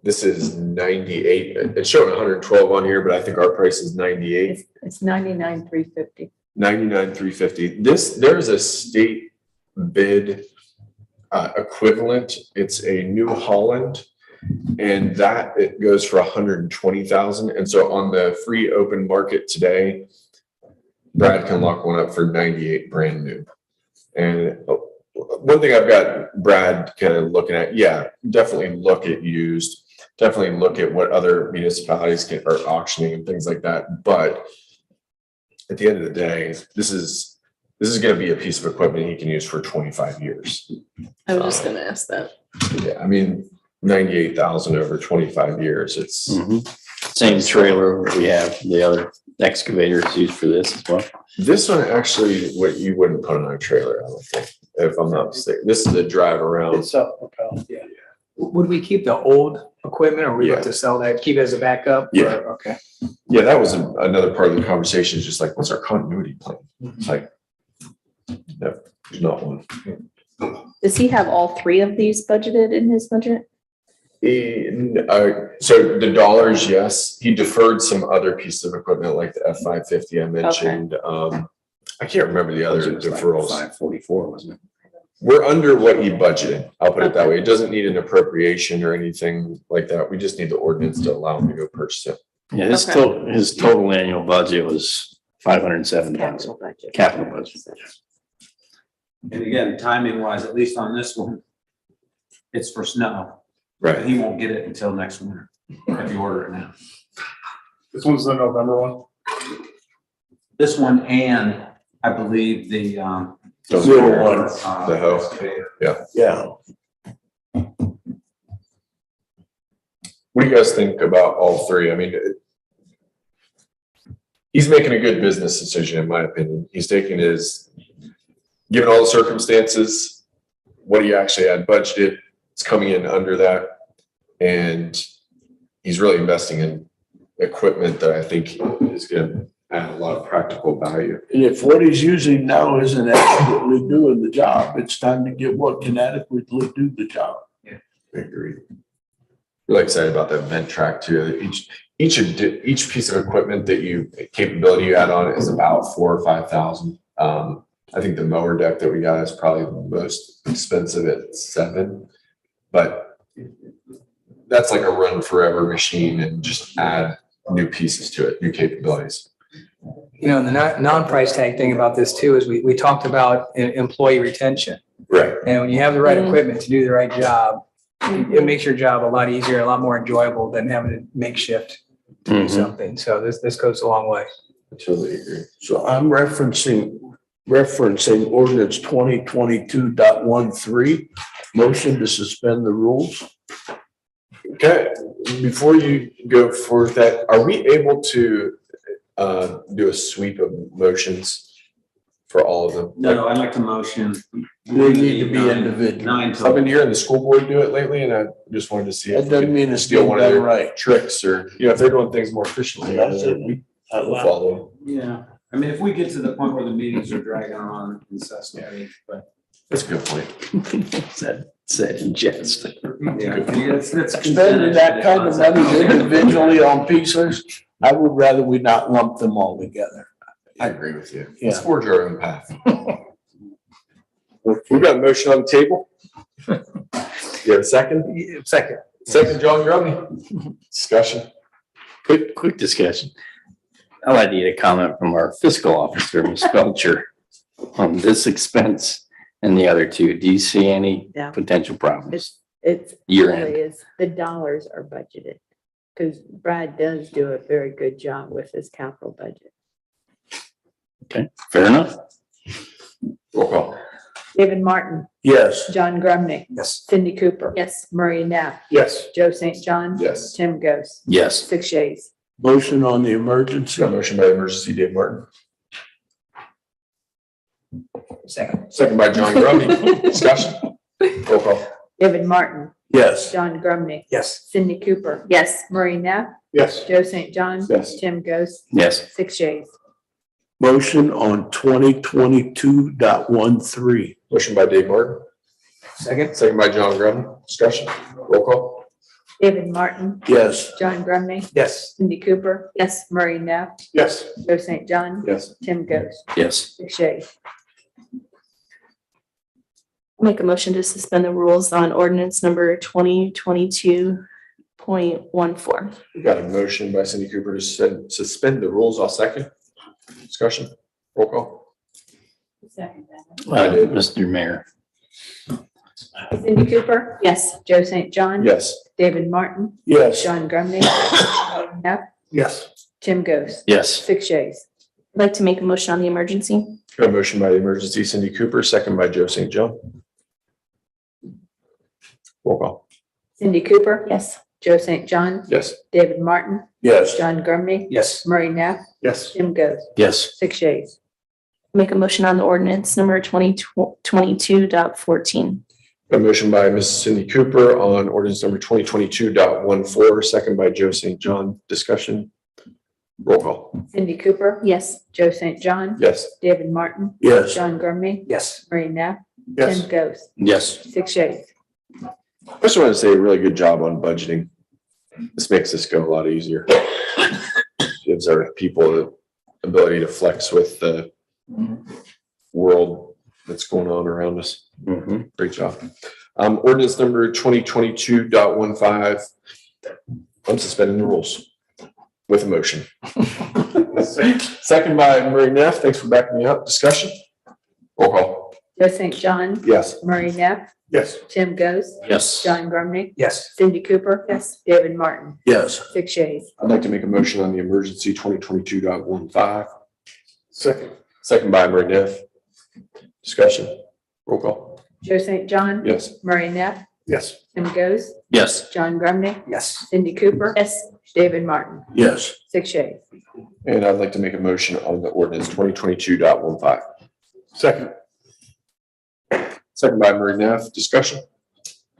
This is 98. It's showing 112 on here, but I think our price is 98. It's 99,350. 99,350. There's a state bid equivalent. It's a New Holland, and that it goes for 120,000. And so on the free open market today, Brad can lock one up for 98 brand new. And one thing I've got Brad kind of looking at, definitely look at used. Definitely look at what other municipalities are auctioning and things like that. But at the end of the day, this is going to be a piece of equipment he can use for 25 years. I was just gonna ask that. Yeah, I mean, 98,000 over 25 years. It's Same trailer we have, the other excavators used for this as well. this one actually what you wouldn't put on a trailer, I don't think, if I'm not mistaken. This is a drive around. It's self-propelled, yeah. Would we keep the old equipment, or we look Yeah. to sell that, keep it as a backup? Yeah. Or- Okay. Yeah, that was another part of the conversation, is just like, what's our continuity plan? It's like, no, there's not one. Does he have all three of these budgeted in his budget? So the dollars, yes, he deferred some other pieces of equipment like the F-550 I mentioned. I can't remember the other deferrals. 544, wasn't it? We're under what he budgeted. I'll put it that way. It doesn't need an appropriation or anything like that. We just need the ordinance to allow him to go purchase it. Yeah, Okay. his total annual budget was 507,000 Capital budget. capital budget. And again, timing wise, at least on this one, it's for snow. Right. He won't get it until next winter if you order it now. This one's the November one. This one and I believe the, Little one. The hoe. Yeah. What do you guys think about all three? I mean, he's making a good business decision, in my opinion. He's taking given all the circumstances, what he actually had budgeted, it's coming in under that. And he's really investing in equipment that I think is going to add a lot of practical value. And if what he's using now isn't adequately doing the job, it's time to get what can adequately do the job. I agree. Really excited about that vent track too. Each piece of equipment capability you add on it is about 4,000 or 5,000. I think the mower deck that we got is probably the most expensive at $7,000, but that's like a run forever machine, and just add new pieces to it, new capabilities. You know, and the non-price tag thing about this too is we talked about employee retention. Right. And when you have the right equipment to do the right job, it makes your job a lot easier, a lot more enjoyable than having to makeshift to do something. So this goes a long way. I totally agree. So I'm referencing ordinance 2022.13, motion to suspend the rules. Okay, before you go for that, are we able to do a sweep of motions for all of them? no, I'd like to motion. They need to be individual. 9 I've been to hearing the school board do it lately, and I just wanted to see if That doesn't mean it's steal still one of done their right. tricks, or, if they're doing things more efficiently, That's it. we'll follow. yeah. I mean, if we get to the point where the meetings are dragging on incessantly, but That's a good point. Said in jest. Spending that kind of money individually on pieces, I would rather we not lump them all together. I agree with you. Yeah. Let's forge our own path. We've got a motion on the table. You have a second? Second. Second, John Grumney. Discussion. Quick discussion. I'd like to get a comment from our fiscal officer, Ms. Belcher, on this expense and the other two. Do you see any Yeah. potential problems? It's Year really end. is, the dollars are budgeted. Because Brad does do a very good job with his capital budget. Fair enough. Roll call. David Martin, Yes. John Grumney, Yes. Cindy Cooper. Yes. Murray Neff, Yes. Joe St. John. Yes. Tim Ghost, Yes. 6 yeas. Motion on the emergency. Got a motion by emergency Dave Martin, Second. second by John Grumney. Discussion. Roll call. David Martin, Yes. John Grumney, Yes. Cindy Cooper. Yes. Murray Neff, Yes. Joe St. John. Yes. Tim Ghost, Yes. 6 yeas. Motion on 2022.13. Motion by Dave Martin, Second. second by John Grumney. Discussion. Roll call. David Martin, Yes. John Grumney, Yes. Cindy Cooper. Yes. Murray Neff, Yes. Joe St. John. Yes. Tim Ghost, Yes. 6 yeas. Make a motion to suspend the rules on ordinance number 2022.14. We got a motion by Cindy Cooper to suspend the rules. I'll second. Discussion. Roll call. Mr. Mayor. Cindy Cooper, Yes. Joe St. John. Yes. David Martin, Yes. John Grumney, Murray Neff, Yes. Tim Ghost, Yes. 6 yeas. I'd like to make a motion on the emergency. Got a motion by the emergency Cindy Cooper, second by Joe St. John. Roll call. Cindy Cooper. Yes. Joe St. John, Yes. David Martin, Yes. John Grumney, Yes. Murray Neff, Yes. Tim Ghost, Yes. 6 yeas. Make a motion on the ordinance number 2022.14. A motion by Mrs. Cindy Cooper on ordinance number 2022.14, second by Joe St. John. Discussion. Roll call. Cindy Cooper, Yes. Joe St. John, Yes. David Martin, Yes. John Grumney, Yes. Marie Neff, Yes. Tim Ghost, Yes. 6 yeas. I just want to say a really good job on budgeting. This makes this go a lot easier. Gives our people the ability to flex with the world that's going on around us. Great job. Ordinance number 2022.15. I'm suspending the rules with a motion. Second by Marie Neff. Thanks for backing me up. Discussion. Roll call. Joe St. John, Yes. Marie Neff, Yes. Tim Ghost, Yes. John Grumney, Yes. Cindy Cooper. Yes. David Martin, Yes. 6 yeas. I'd like to make a motion on the emergency 2022.15. Second. Second by Marie Neff. Discussion. Roll call. Joe St. John, Yes. Marie Neff, Yes. Tim Ghost, Yes. John Grumney, Yes. Cindy Cooper. Yes. David Martin, Yes. 6 yeas. And I'd like to make a motion on the ordinance 2022.15. Second. Second by Marie Neff. Discussion.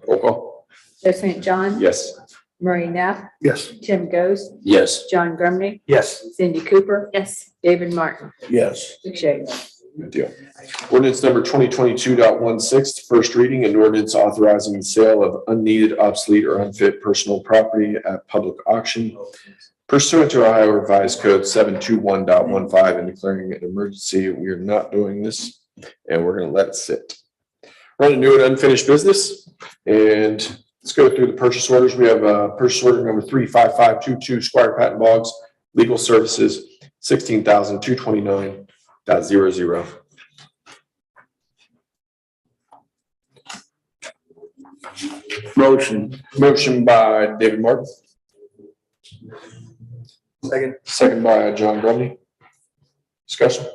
Roll call. Joe St. John, Yes. Marie Neff, Yes. Tim Ghost, Yes. John Grumney, Yes. Cindy Cooper, Yes. David Martin, Yes. 6 yeas. Good deal. Ordinance number 2022.16, first reading, an ordinance authorizing the sale of unneeded, obsolete, or unfit personal property at public auction pursuant to Ohio Revised Code 721.15 and declaring an emergency. We are not doing this, and we're going to let it sit. We're on to new and unfinished business, and let's go through the purchase orders. We have purchase order number 35522, Squire Patton Boggs, Legal Services, $16,229.00. Motion by David Martin. Second. Second by John Grumney. Discussion.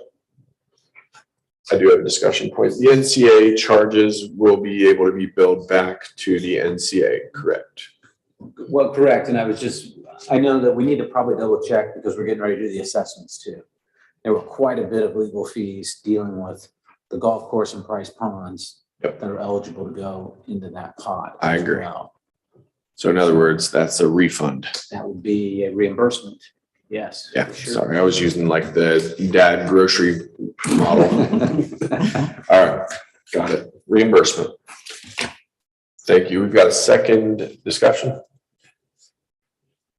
I do have a discussion point. The NCA charges will be able to be billed back to the NCA, correct? Well, correct, and I know that we need to probably double check because we're getting ready to do the assessments too. There were quite a bit of legal fees dealing with the golf course and Price Ponds Yep. that are eligible to go into that pot. I as agree. well. So in other words, that's a refund. That would be a reimbursement, yes. Yeah, for sure. sorry, I was using like the dad grocery model. All right, got it. Reimbursement. Thank you. We've got a second discussion.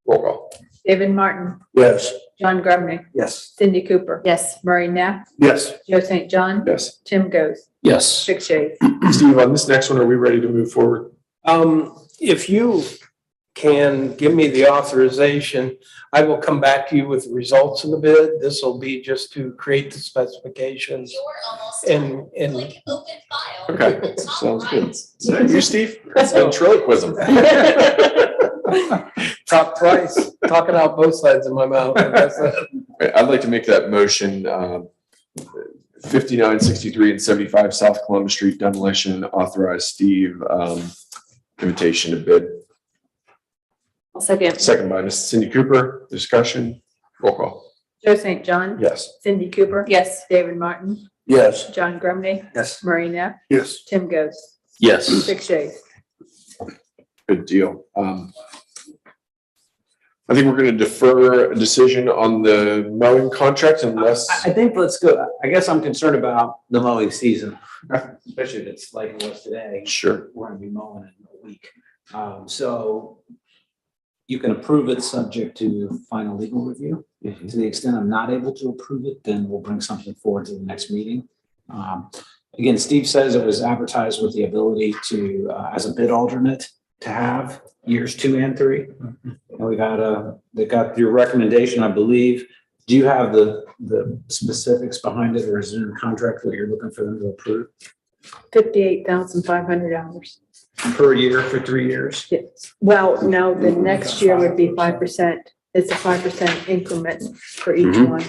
Roll call. David Martin, Yes. John Grumney, Yes. Cindy Cooper, Yes. Marie Neff, Yes. Joe St. John, Yes. Tim Ghost, Yes. 6 yeas. Steve, on this next one, are we ready to move forward? If you can give me the authorization, I will come back to you with the results of the bid. This will be just to create the specifications and Okay, sounds good. Is that you, Steve? Ventriloquism. top price, talking out both sides of my mouth. That's it. I'd like to make that motion, 59, 63, and 75 South Columbus Street demolition, authorize Steve, invitation to bid. I'll second. Second by Ms. Cindy Cooper. Discussion. Roll call. Joe St. John, Yes. Cindy Cooper, Yes. David Martin, Yes. John Grumney, Yes. Marie Neff, Yes. Tim Ghost, Yes. 6 yeas. Good deal. I think we're going to defer a decision on the mowing contract unless, I think let's go, I guess I'm concerned about the mowing season, especially if it's like it was today. sure. We're gonna be mowing in a week. So you can approve it subject to final legal review. To the extent I'm not able to approve it, then we'll bring something forward to the next meeting. Again, Steve says it was advertised with the ability to, as a bid alternate, to have years 2 and 3. And we've had they got your recommendation, I believe. Do you have the specifics behind it, or is it in the contract what you're looking for them to approve? $58,500. Per year for 3 years? Yes. Well, no, the next year would be 5%. It's a 5% increment for each Mhm. one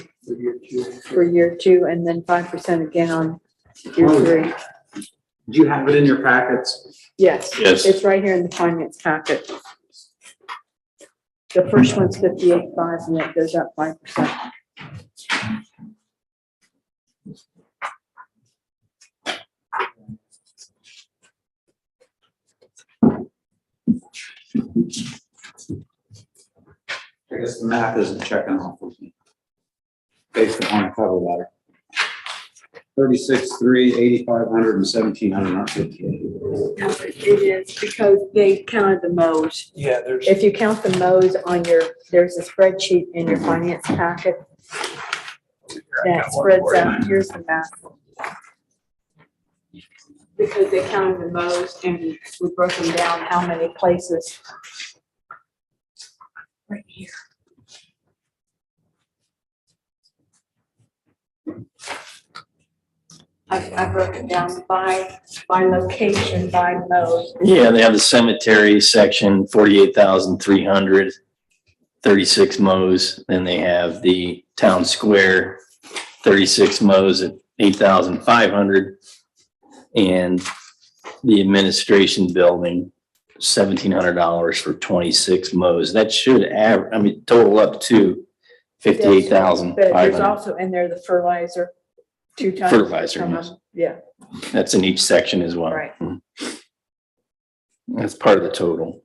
for year 2, and then 5% again on year 3. Do you have it in your packets? Yes. Yes. It's right here in the finance packet. The first one's 58.5 and it goes up 5%. I guess the math isn't checking off with me. Based upon the cover letter. 36,300, 8,500, and 1,700, not 58. It is because they counted the mows. Yeah, there's, If you count the mows on your, there's a spreadsheet in your finance packet that spreads out, here's the map. Because they counted the mows and we broke them down how many places. Right here. I broke it down by location, by mode. Yeah, they have the cemetery section, 48,300, 36 mows. Then they have the town square, 36 mows at 8,500. And the administration building, $1,700 for 26 mows. That should total up to But there's 58,500. also in there the fertilizer, 2 tons. Fertilizer, yes. Yeah, That's in each section as well. right. That's part of the total.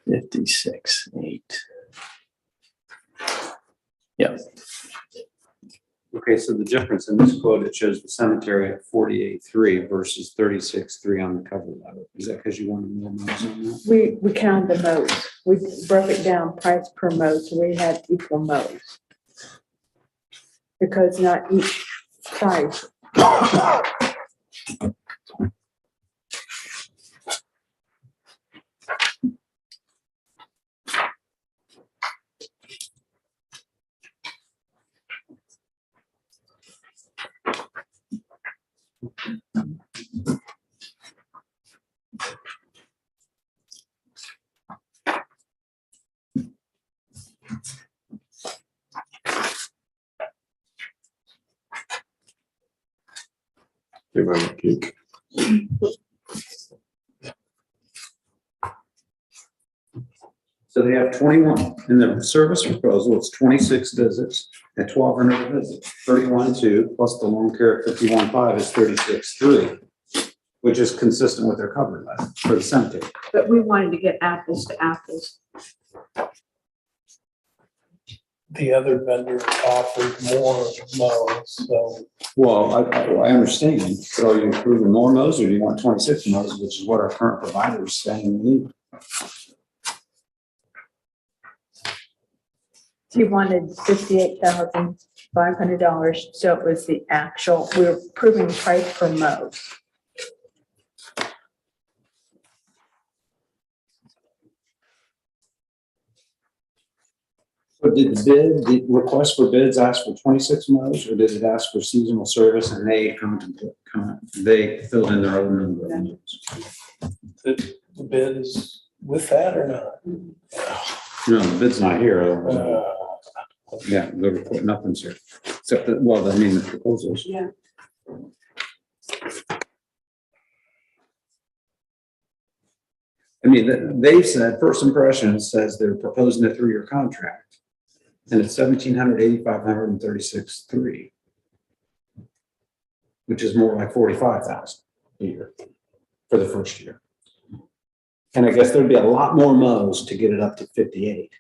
$56,800. Yeah. Okay, so the difference in this quote, it shows the cemetery at 48,300 versus 36,300 on the cover letter. Is that because you wanted more mows on that? We counted the mows. We broke it down price per mode, so we had equal modes. Because not each price. Give them a cake. So they have 21 in the service proposal. It's 26 visits at 1,200 a visit, 31,200 plus the lawn care at 51,500 is 36,300, which is consistent with their cover letter for the cemetery. But we wanted to get apples to apples. the other vendor offered more mows, so. Well, I understand, but are you approving more mows or do you want 26 mows, which is what our current provider is saying we need? He wanted $58,500, so it was the actual, we were proving price per mow. But did the request for bids ask for 26 mows or did it ask for seasonal service and they they filled in their own number of mows? The bid is with that or not? No, the bid's not here. Yeah, the report, nothing's here, except that, well, I mean, the proposals. Yeah. I mean, they've said, first impression says they're proposing a 3-year contract. And it's 1,700, 8,500, and 36,300. Which is more like 45,000 a year for the first year. And I guess there'd be a lot more mows to get it up to 58.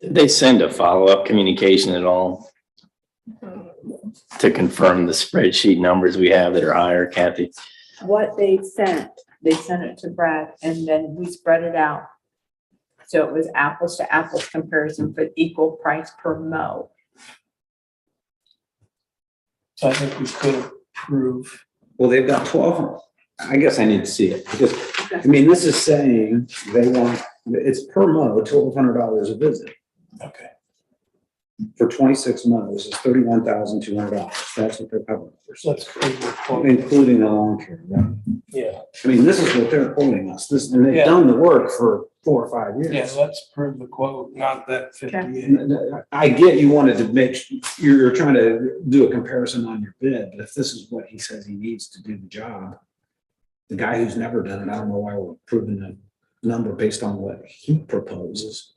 Did they send a follow-up communication at all to confirm the spreadsheet numbers we have that are higher, Kathy? What they sent it to Brad and then we spread it out. So it was apples to apples comparison, but equal price per mow. So I think we could approve. Well, they've got 12. I guess I need to see it because, I mean, this is saying they want, it's per mow, $1,200 a visit. Okay. For 26 mows is $31,200. That's what they're covering. Let's approve the quote. Including the lawn care, right? Yeah, I mean, this is what they're quoting us. This, and they've Yeah. done the work for 4 or 5 years. yeah, let's approve the quote, not that 58. I get you wanted to make, you're trying to do a comparison on your bid, but if this is what he says he needs to do the job, the guy who's never done it, I don't know why we're approving a number based on what he proposes.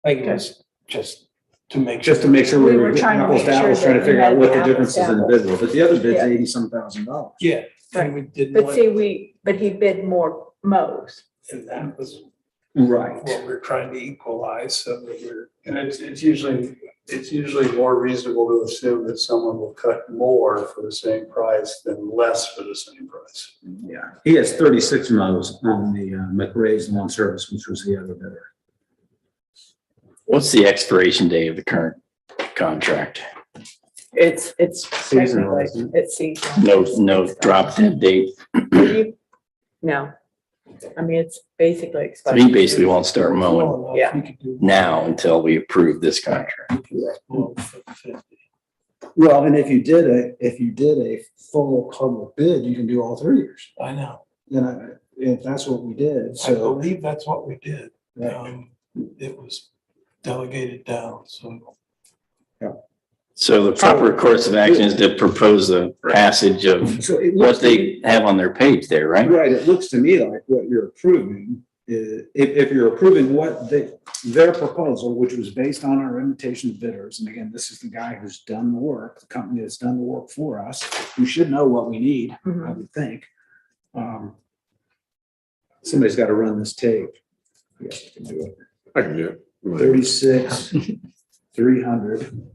I think it's just To make. Just to make sure we We were were trying to apples make to sure apples, trying to that figure we out had what the the apples differences to in the apples. bid were, but the other bid's Yeah. $80-some thousand. Yeah. And we didn't But want, see, but he bid more mows. and that was Right. what we're trying to equalize, so that we're. And it's usually more reasonable to assume that someone will cut more for the same price than less for the same price. Yeah, he has 36 mows on the McRae's lawn service, which was the other bidder. What's the expiration date of the current contract? It's Seasonal, technically, isn't it's seasonal. No drop dead date. No. I mean, it's basically So expired. he basically won't start mowing Yeah. We could do. now until we approve this contract. Well, and if you did a full public bid, you can do all 3 years. I know. And if that's what we did, I so. believe that's what we did. It was delegated down, so. So the proper course of action is to propose the passage of So it what looks to me- they have on their page there, right? Right, it looks to me like what you're approving is, if you're approving what their proposal, which was based on our invitation to bidders, and again, this is the guy who's done the work, the company that's done the work for us, who should know what we need, I would think. Somebody's got to run this tape. Yes, I can do it. I can do it. 36, 300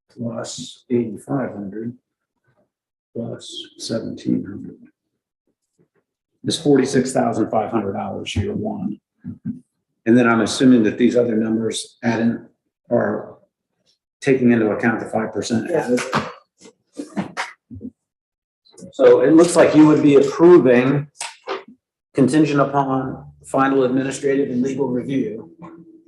plus 8,500 plus 1,700. It's $46,500 year one. And then I'm assuming that these other numbers add-in are taking into account the 5% added. So it looks like you would be approving, contingent upon final administrative and legal review,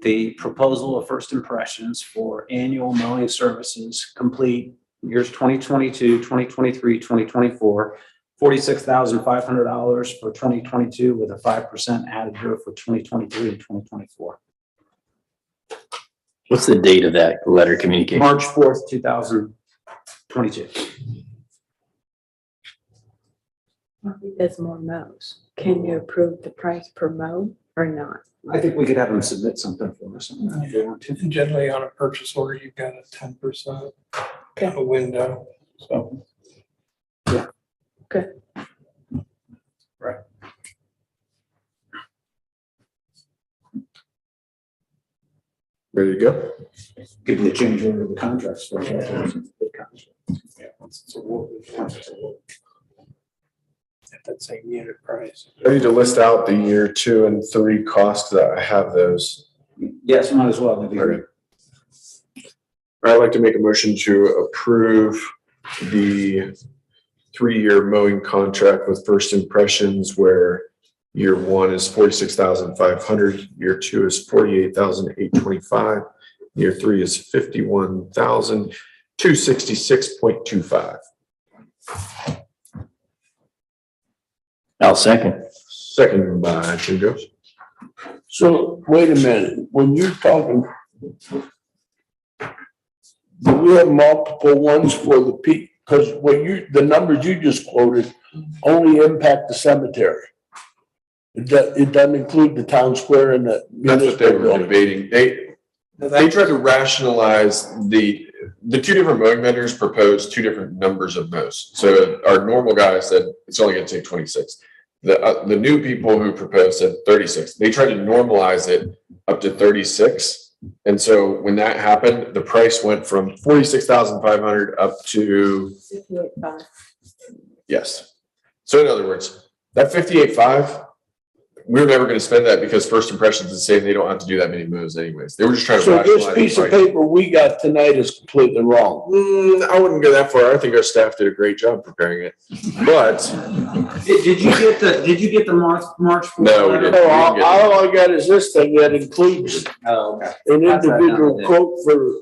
the proposal of first impressions for annual mowing services complete years 2022, 2023, 2024, $46,500 for 2022 with a 5% added here for 2023 and 2024. What's the date of that letter communication? March 4th, 2022. There's more mows. Can you approve the price per mow or not? I think we could have them submit something for us. If they want to. And generally on a purchase order, you've got a 10% Okay. a window, so. Okay. Right. Ready to go? Give me a change order of the contracts for At that same unit price. Ready to list out the year 2 and 3 costs that I have those. Yes, might as well. Okay. I'd like to make a motion to approve the 3-year mowing contract with First Impressions where year 1 is $46,500, year 2 is $48,825, year 3 is $51,266.25. I'll second. Second by Jim Jones. So wait a minute, when you're talking, do we have multiple ones for the peak? Because the numbers you just quoted only impact the cemetery. It doesn't include the town square and the. That's what they were debating. They tried to rationalize the 2 different mowing vendors proposed 2 different numbers of mows. So our normal guy said it's only going to take 26. The new people who proposed said 36. They tried to normalize it up to 36. And so when that happened, the price went from 46,500 up to 58.5. yes. So in other words, that 58.5. We were never going to spend that because First Impressions is saying they don't have to do that many moves anyways. They were just trying to So rationalize this the piece of price. paper we got tonight is completely wrong. I wouldn't go that far. I think our staff did a great job preparing it. But Did you get the March? No, we didn't. No, all I got is this thing that includes Oh, okay. an That's what I individual found. quote for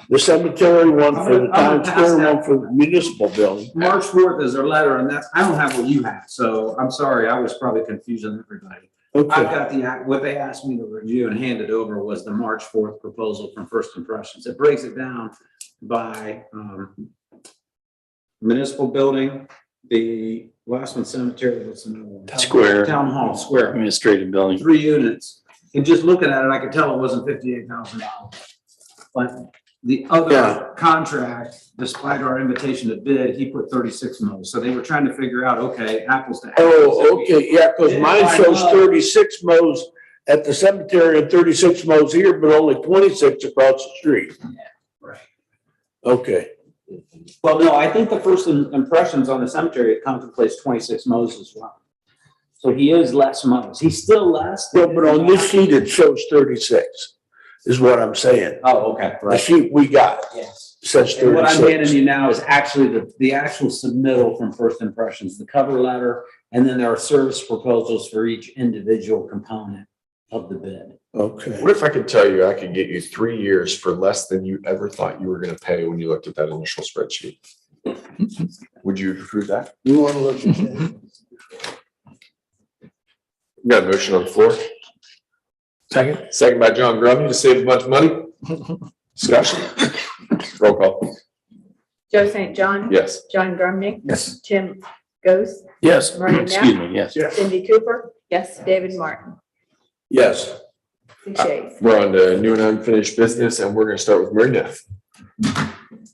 the cemetery, one for the town square, one for the municipal building. March 4th is their letter, and that's, I don't have what you have, so I'm sorry, I was probably confusing everybody. I've Okay, got what they asked me to review and hand it over was the March 4th proposal from First Impressions. It breaks it down by municipal building, the last one cemetery, what's another one? Square. Town hall, square, Administrative building. 3 units. And just looking at it, I could tell it wasn't $58,000. But the Yeah. other contract, despite our invitation to bid, he put 36 mows. So they were trying to figure out, okay, apples to apples. Oh, okay, yeah, because mine shows 36 mows at the cemetery and 36 mows here, but only 26 across the street. Right. Okay, Well, no, I think the first impressions on the cemetery, it contemplates 26 mows as well. So he is less mows. He's still less. well, but on this sheet, it shows 36, is what I'm saying. Oh, okay, The right. sheet we got Yes. says And what I'm handing 36. you now is actually the actual submittal from First Impressions, the cover letter, and then there are service proposals for each individual component of the bid. Okay. What if I could tell you I could get you 3 years for less than you ever thought you were gonna pay when you looked at that initial spreadsheet? Would you approve that? You want to look at that? We got a motion on the floor. Second. Second by John Grumney to save a bunch of money. Discussion. Roll call. Joe St. John. Yes. John Grumney. Yes. Tim Ghost. Yes. Maria Excuse Knapp. me, yes. Cindy Cooper. Yes. David Martin. Yes. Six yeas. We're on to new and unfinished business, and we're gonna start with Mary Neff.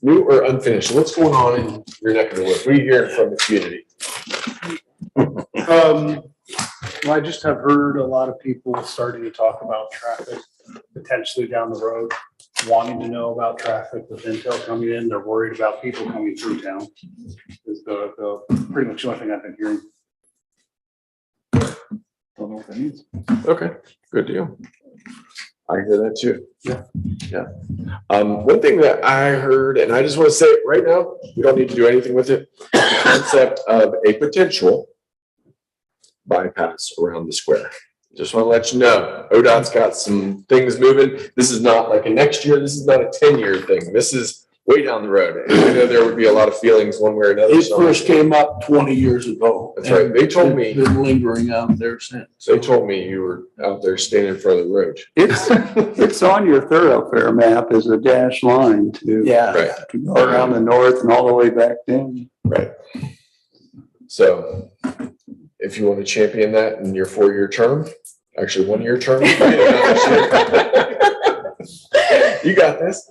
New or unfinished, what's going on in your neck of the woods? What are you hearing from the community? Well, I just have heard a lot of people starting to talk about traffic potentially down the road, wanting to know about traffic with intel coming in. They're worried about people coming through town. Is the pretty much the only thing I've been hearing. Don't know what that means. Okay, good deal. I hear that too. Yeah. Yeah. One thing that I heard, and I just want to say it right now, we don't need to do anything with it. The concept of a potential bypass around the square. Just want to let you know, ODOT's got some things moving. This is not like a next year. This is not a 10-year thing. This is way down the road. And I know there would be a lot of feelings one way or another. It first came up 20 years ago. That's right. They told me- It's been lingering out there since. They told me you were out there standing in front of the road. It's on your thoroughfare map as a dashed line to, Yeah. Right. to go around the north and all the way back down. Right. So if you want to champion that in your 4-year term, actually 1-year term, you got this.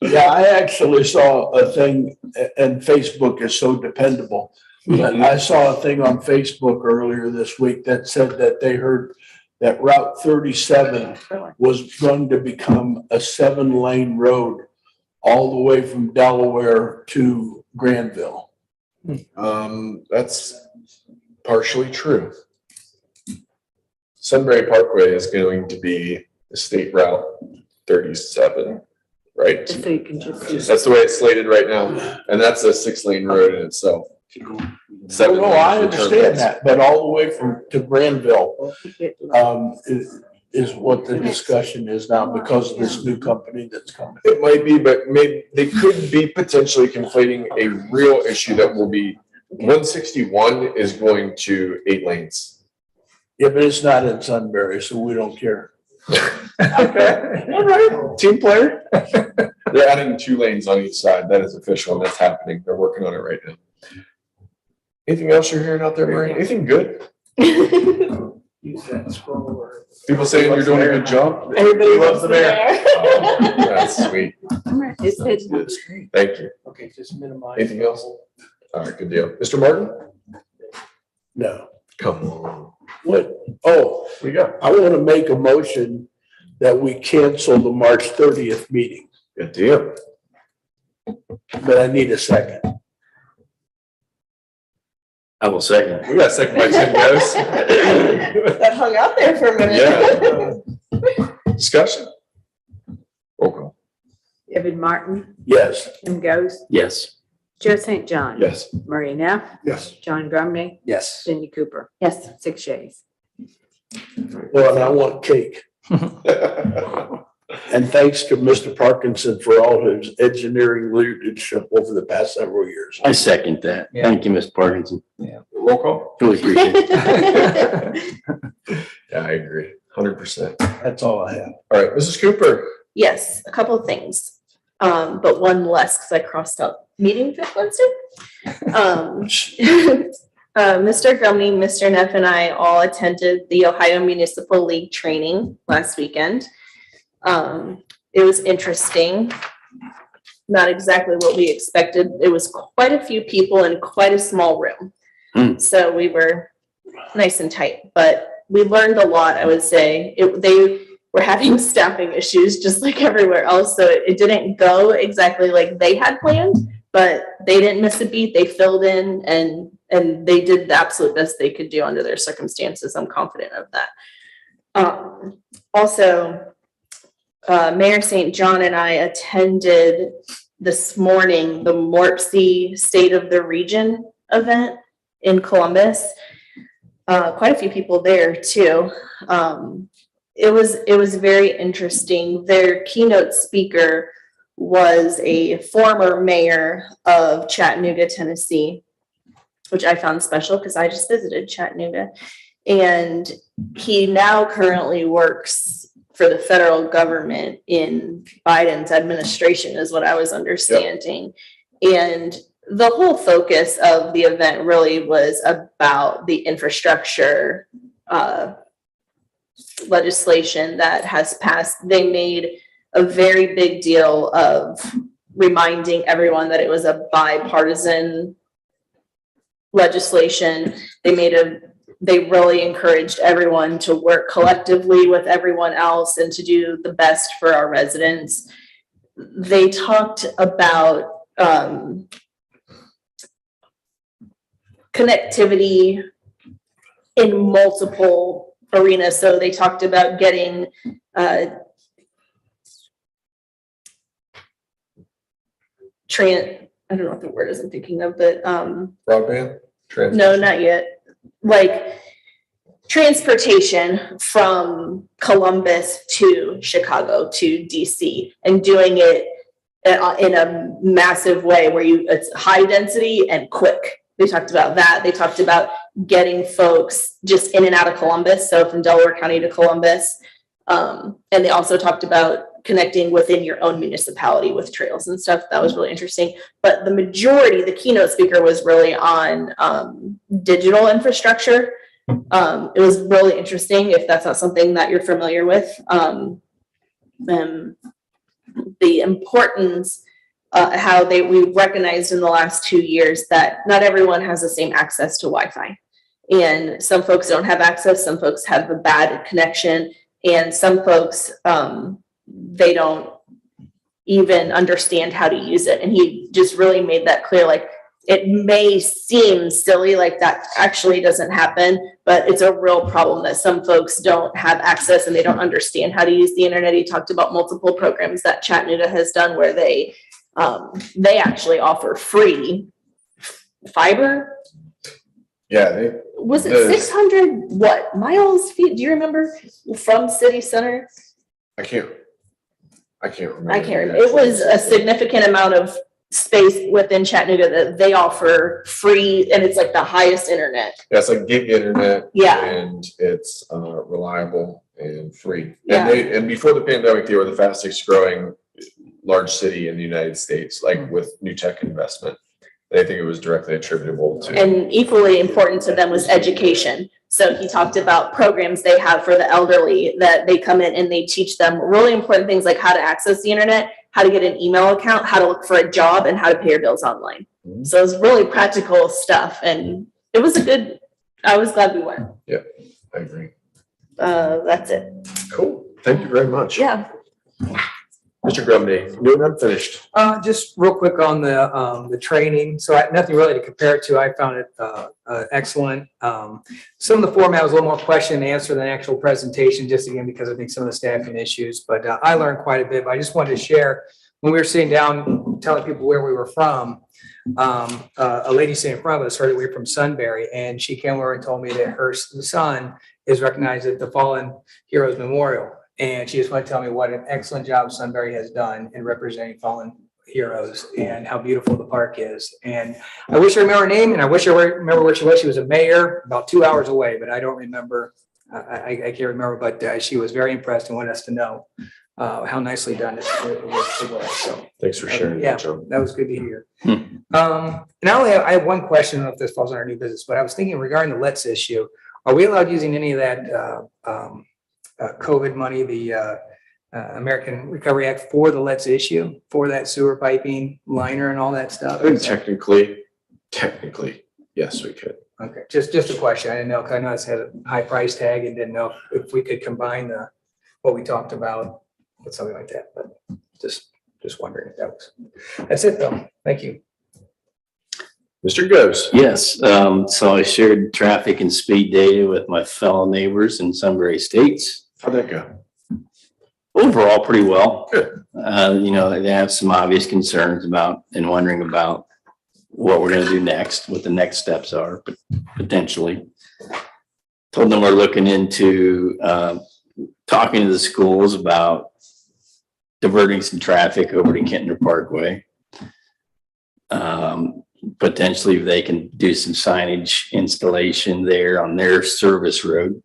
Yeah, I actually saw a thing, and Facebook is so dependable. But I saw a thing on Facebook earlier this week that said that they heard that Route 37 was going to become a 7-lane road all the way from Delaware to Granville. That's partially true. Sunbury Parkway is going to be the state route 37, right? So you can just. That's the way it's slated right now, and that's a 6-lane road in itself. Oh, no, I understand that, but all the way to Granville, is what the discussion is now because of this new company that's coming. It might be, but maybe they could be potentially conflating a real issue that will be 161 is going to 8 lanes. Yeah, but it's not in Sunbury, so we don't care. Okay, all right, team player. They're adding 2 lanes on each side. That is official and that's happening. They're working on it right now. Anything else you're hearing out there, Mary? Anything good? People saying you're doing a good job? Everybody loves the mayor. Oh, that's sweet. It's his. Thank you. Okay, just minimize. Anything else? All right, good deal. Mr. Martin? No. Come on. What? Oh, What you got? I want to make a motion that we cancel the March 30th meeting, Good deal. but I need a second. I will second. We got a second by Tim Ghost. That hung out there for a minute. Yeah. Discussion? Roll call. David Martin. Yes. Tim Ghost. Yes. Joe St. John. Yes. Maria Knapp. Yes. John Grumney. Yes. Cindy Cooper. Yes. 6 yeas. Well, and I want cake. And thanks to Mr. Parkinson for all his engineering leadership over the past several years. I second that. Yeah. Thank you, Mr. Parkinson. Roll call? Really appreciate it. Yeah, I agree. 100%. That's all I have. All right, Mrs. Cooper. Yes, a couple of things, but one less because I crossed out meeting Wednesday. Mr. Grumney, Mr. Neff, and I all attended the Ohio Municipal League training last weekend. It was interesting. Not exactly what we expected. It was quite a few people in quite a small room. So we were nice and tight, but we learned a lot, I would say. They were having staffing issues just like everywhere else. So it didn't go exactly like they had planned, but they didn't miss a beat. They filled in and they did the absolute best they could do under their circumstances. I'm confident of that. Also, Mayor St. John and I attended this morning the MORPC State of the Region event in Columbus. Quite a few people there too. It was very interesting. Their keynote speaker was a former mayor of Chattanooga, Tennessee, which I found special because I just visited Chattanooga. And he now currently works for the federal government in Biden's administration, is what I was understanding. Yep. And the whole focus of the event really was about the infrastructure legislation that has passed. They made a very big deal of reminding everyone that it was a bipartisan legislation. They really encouraged everyone to work collectively with everyone else and to do the best for our residents. They talked about connectivity in multiple arenas. So they talked about getting I don't know what the word is I'm thinking of, but Broadband? No, not yet. Like transportation from Columbus to Chicago to DC, and doing it in a massive way where it's high density and quick. They talked about that. They talked about getting folks just in and out of Columbus, so from Delaware County to Columbus. And they also talked about connecting within your own municipality with trails and stuff. That was really interesting. But the majority, the keynote speaker was really on digital infrastructure. It was really interesting if that's not something that you're familiar with. The importance, how we recognized in the last 2 years that not everyone has the same access to Wi-Fi. And some folks don't have access, some folks have a bad connection, and some folks, they don't even understand how to use it. And he just really made that clear. Like, it may seem silly, like that actually doesn't happen, but it's a real problem that some folks don't have access and they don't understand how to use the internet. He talked about multiple programs that Chattanooga has done where they actually offer free fiber. Yeah. Was it 600 feet? Do you remember, from city center? I can't remember. I can't remember. It was a significant amount of space within Chattanooga that they offer free, and it's like the highest internet. Yeah, it's like gig internet. Yeah. And it's reliable and free. Yeah. And before the pandemic, they were the fastest growing large city in the United States, like with new tech investment. And I think it was directly attributable to. And equally important to them was education. So he talked about programs they have for the elderly that they come in and they teach them really important things like how to access the internet, how to get an email account, how to look for a job, and how to pay your bills online. Mm-hmm. So it was really practical stuff, and it was I was glad we went. Yeah, I agree. That's it. Cool. Thank you very much. Yeah. Mr. Grumney, new and unfinished. Just real quick on the training. So nothing really to compare it to. I found it excellent. Some of the format was a little more question and answer than actual presentation, just again, because I think some of the staffing issues, but I learned quite a bit. But I just wanted to share, when we were sitting down telling people where we were from, a lady sitting in front of us heard that we were from Sunbury, and she came over and told me that her son is recognized at the Fallen Heroes Memorial. And she just wanted to tell me what an excellent job Sunbury has done in representing fallen heroes and how beautiful the park is. And I wish I remember her name, and I wish I remember where she was. She was a mayor about 2 hours away, but I don't remember. I can't remember, but she was very impressed and wanted us to know how nicely done it was. So, Thanks for sharing yeah, that, Joe. that was good to hear. Hmm. And I have one question, I don't know if this falls under new business, but I was thinking regarding the LETS issue, are we allowed using any of that COVID money, the American Recovery Act for the LETS issue, for that sewer piping liner and all that stuff? I think technically, yes, we could. Okay, just a question. I didn't know, 'cause I know it's had a high price tag and didn't know if we could combine what we talked about with something like that, but just wondering if that was, that's it though. Thank you. Mr. Goes. Yes, so I shared traffic and speed data with my fellow neighbors in Sunbury Estates. How'd that go? Overall, pretty well. Good. They have some obvious concerns about and wondering about what we're gonna do next, what the next steps are, but potentially. Told them we're looking into talking to the schools about diverting some traffic over to Kentner Parkway. Potentially they can do some signage installation there on their service road.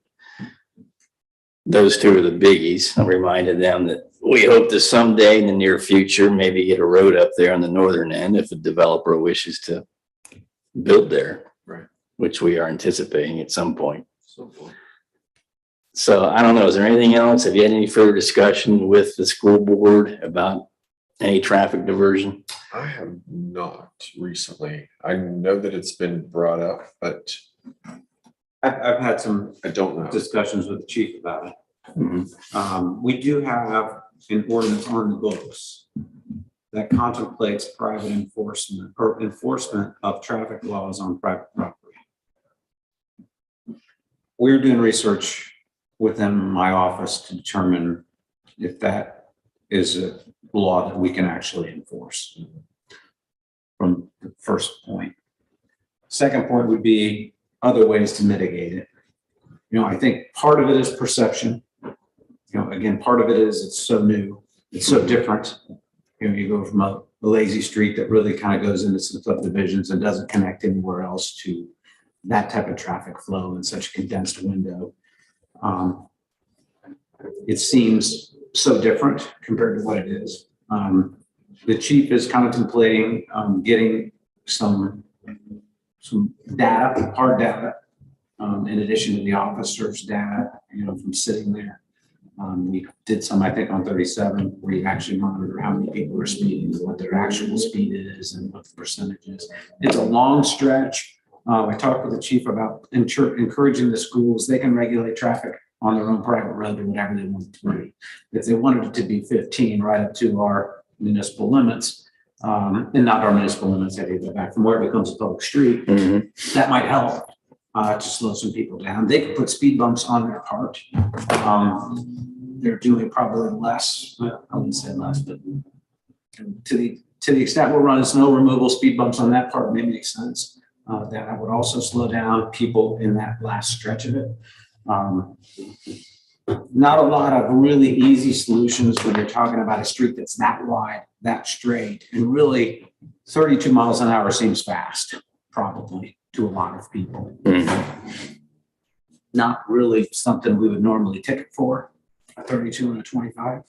Those two are the biggies. I reminded them that we hope to someday in the near future, maybe get a road up there on the northern end if a developer wishes to build there. Right. Which we are anticipating at some point. So I don't know, is there anything else? Have you had any further discussion with the school board about any traffic diversion? I have not recently. I know that it's been brought up, but I've had some I don't know. discussions with the chief about it. Mhm. We do have an ordinance on the books that contemplates private enforcement or enforcement of traffic laws on private property. We're doing research within my office to determine if that is a law that we can actually enforce. From the first point. Second point would be other ways to mitigate it. I think part of it is perception. Again, part of it is it's so new, it's so different. You go from a lazy street that really kind of goes into some subdivisions and doesn't connect anywhere else to that type of traffic flow in such a condensed window. It seems so different compared to what it is. The chief is contemplating getting some data, hard data, in addition to the officers' data, from sitting there. We did some, I think, on 37, where you actually monitor how many people are speeding, what their actual speed is, and what the percentage is. It's a long stretch. I talked with the chief about encouraging the schools. They can regulate traffic on their own private road or whatever they want it to be. If they wanted it to be 15 right up to our municipal limits, and not our municipal limits, I take that back, from where it becomes a public street, that might help to slow some people down. They could put speed bumps on their part. They're doing probably less, well, I wouldn't say less, but to the extent we're running snow removal, speed bumps on that part may make sense. That would also slow down people in that last stretch of it. Not a lot of really easy solutions when you're talking about a street that's that wide, that straight, and really 32 miles an hour seems fast, probably to a lot of people. Not really something we would normally ticket for, a 32 and a 25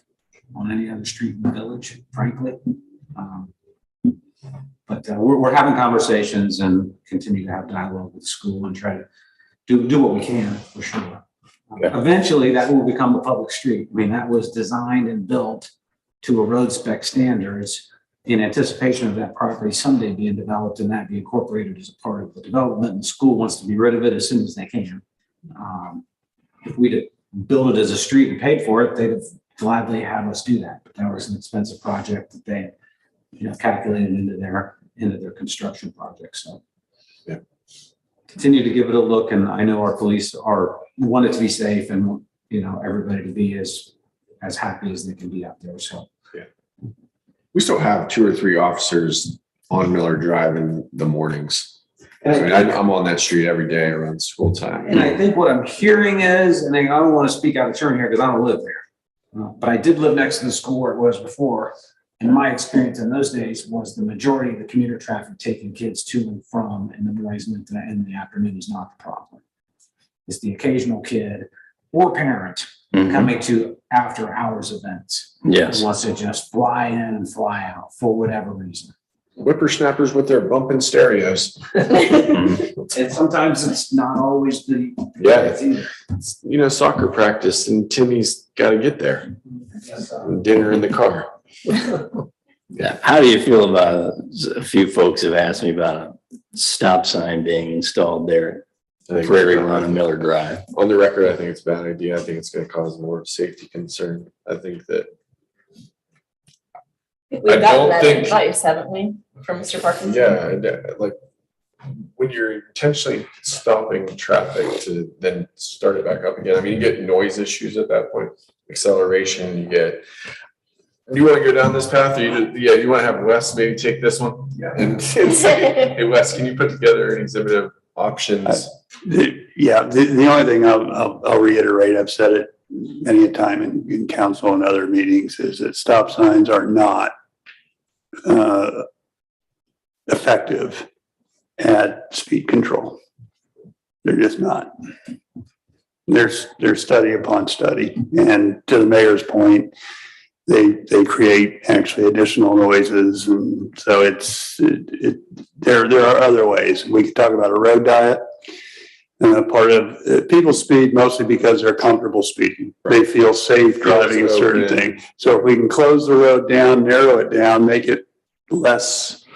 on any other street in the village, frankly. But we're having conversations and continue to have dialogue with the school and try to do what we can, for sure. Eventually, that will become a public street. I mean, that was designed and built to a road spec standards in anticipation of that property someday being developed and that be incorporated as a part of the development. And the school wants to be rid of it as soon as they can. If we'd built it as a street and paid for it, they'd have gladly have us do that. But that was an expensive project that they, calculated into their construction project. So, yeah, continue to give it a look. And I know our police want it to be safe and everybody to be as happy as they can be out there. So yeah, we still have 2 or 3 officers on Miller Drive in the mornings. I'm on that street every day around school time. And I think what I'm hearing is, and I don't want to speak out of turn here because I don't live there, but I did live next to the school where it was before. And my experience in those days was the majority of the commuter traffic taking kids to and from in the mornings and in the afternoon is not the problem. It's the occasional kid or parent Mhm. coming to after hours events. Yes. Who wants to just fly in and fly out for whatever reason. Whippersnappers with their bumping stereos. Mhm. And sometimes it's not always the. Yeah. either. Soccer practice and Timmy's got to get there. And dinner in the car. Yeah. How do you feel about, a few folks have asked me about a stop sign being installed there I think at Prairie Run and Miller Drive? On the record, I think it's a bad idea. I think it's going to cause more safety concern. I think that We've I gotten don't that think- advice, haven't we, from Mr. Parkinson? yeah, like when you're intentionally stopping traffic to then start it back up again. I mean, you get noise issues at that point, acceleration. You get. You want to go down this path, or you want to have Wes maybe take this one, and say, hey Wes, can you put together an exhibit of options? The only thing I'll reiterate, I've said it many a time in council and other meetings, is that stop signs are not effective at speed control. They're just not. There's study upon study, and to the mayor's point, they create actually additional noises, and so there are other ways. We could talk about a road diet. Part of people speed mostly because they're comfortable speeding. They feel safe driving a certain thing. So if we can close the road down, narrow it down, make it less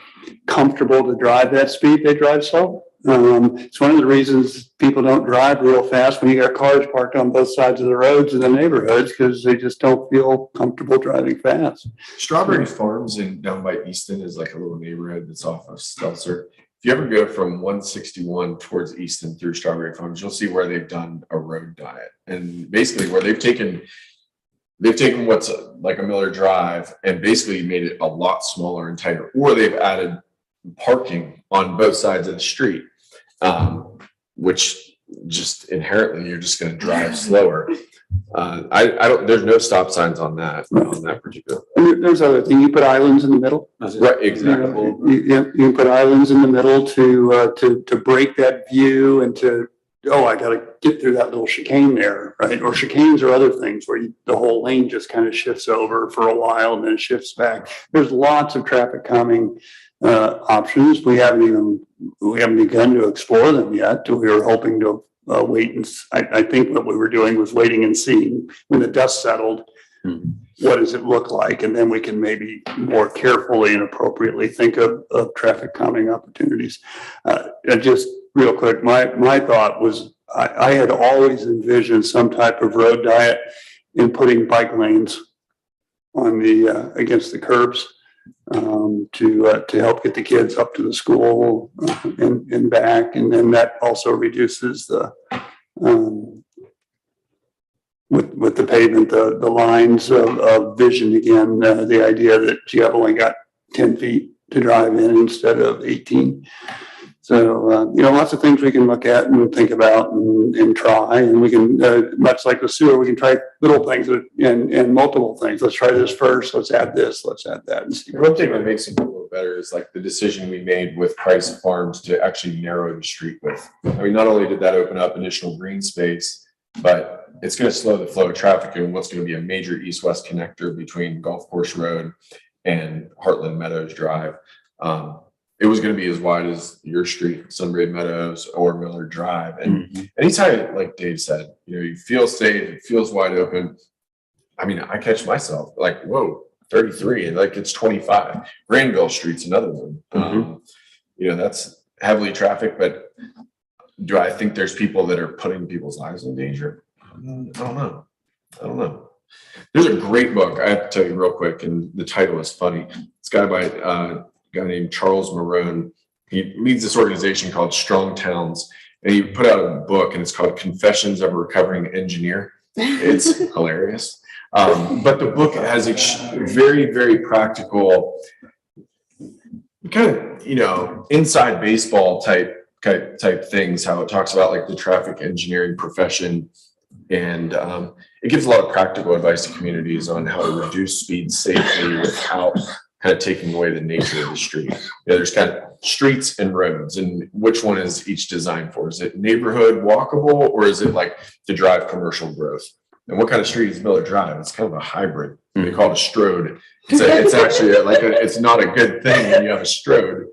comfortable to drive that speed, they drive slow. It's one of the reasons people don't drive real fast when you got cars parked on both sides of the roads in the neighborhoods, because they just don't feel comfortable driving fast. Strawberry Farms down by Easton is like a little neighborhood that's off of Stelzer. If you ever go from 161 towards Easton through Strawberry Farms, you'll see where they've done a road diet, and basically where they've taken what's like a Miller Drive and basically made it a lot smaller and tighter, or they've added parking on both sides of the street, which just inherently you're just going to drive slower. There's no stop signs on that particular. And there's other thing. You put islands in the middle. Right, exactly. You can put islands in the middle to break that view and I got to get through that little chicane there, right? Or chicanes are other things where the whole lane just kind of shifts over for a while and then shifts back. There's lots of traffic calming options. We haven't begun to explore them yet. We were hoping to wait and I think what we were doing was waiting and seeing when the dust settled. What does it look like? And then we can maybe more carefully and appropriately think of traffic calming opportunities. And just real quick, my thought was I had always envisioned some type of road diet in putting bike lanes on against the curbs to help get the kids up to the school and back. And then that also reduces the with the pavement, the lines of vision again, the idea that you have only got 10 feet to drive in instead of 18. So, lots of things we can look at and think about and try, and we can, much like the sewer, we can try little things and multiple things. Let's try this first. Let's add this, let's add that. And see. One thing that makes it a little better is like the decision we made with Price Farms to actually narrow the street width. I mean, not only did that open up additional green space, but it's going to slow the flow of traffic in what's going to be a major east-west connector between Golf Course Road and Heartland Meadows Drive. It was going to be as wide as your street, Sunbury Meadows or Miller Drive. And anytime, like Dave said, you feel safe, it feels wide open. I mean, I catch myself like, whoa, 33, and like it's 25. Granville Street's another one. That's heavily traffic, but do I think there's people that are putting people's lives in danger? I don't know. There's a great book I have to tell you real quick, and the title is funny. It's got by a guy named Charles Marone. He leads this organization called Strong Towns, and he put out a book, and it's called Confessions of a Recovering Engineer. It's hilarious. But the book has very, very practical, kind of, inside baseball type things, how it talks about like the traffic engineering profession. And it gives a lot of practical advice to communities on how to reduce speed safely without kind of taking away the nature of the street. There's kind of streets and roads, and which one is each designed for? Is it neighborhood walkable, or is it like to drive commercial growth? And what kind of street is Miller Drive? It's kind of a hybrid. They call it a strode. It's actually it's not a good thing when you have a strode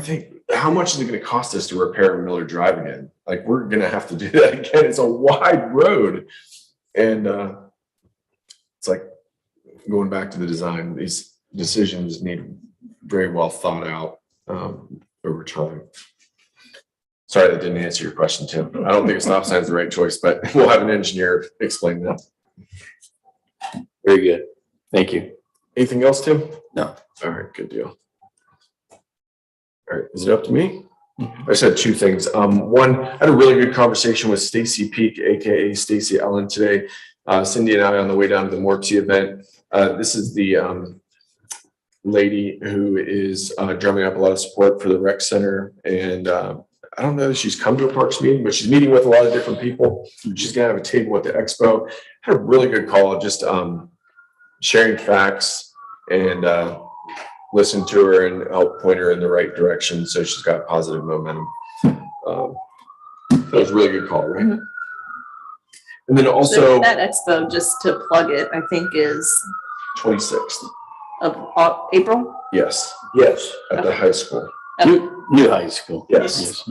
think, how much is it going to cost us to repair Miller Drive again? Like, we're going to have to do that again. It's a wide road. And it's like going back to the design, these decisions need very well thought out over time. Sorry, that didn't answer your question, Tim. I don't think a stop sign is the right choice, but we'll have an engineer explain that. Very good. Thank you. Anything else, Tim? No. All right, good deal. All right, is it up to me? I said two things. One, I had a really good conversation with Stacy Peak, aka Stacy Ellen, today. Cindy and I on the way down to the Morpsey event. This is the lady who is drumming up a lot of support for the rec center, and I don't know if she's come to a parks meeting, but she's meeting with a lot of different people. She's gonna have a table at the expo. Had a really good call, just sharing facts and listen to her and help point her in the right direction so she's got positive momentum. That was a really good call, right? Mhm. And then also That expo, just to plug it, I think is 26th. of April. Yes, Yes. at the high school. New high school. Yes.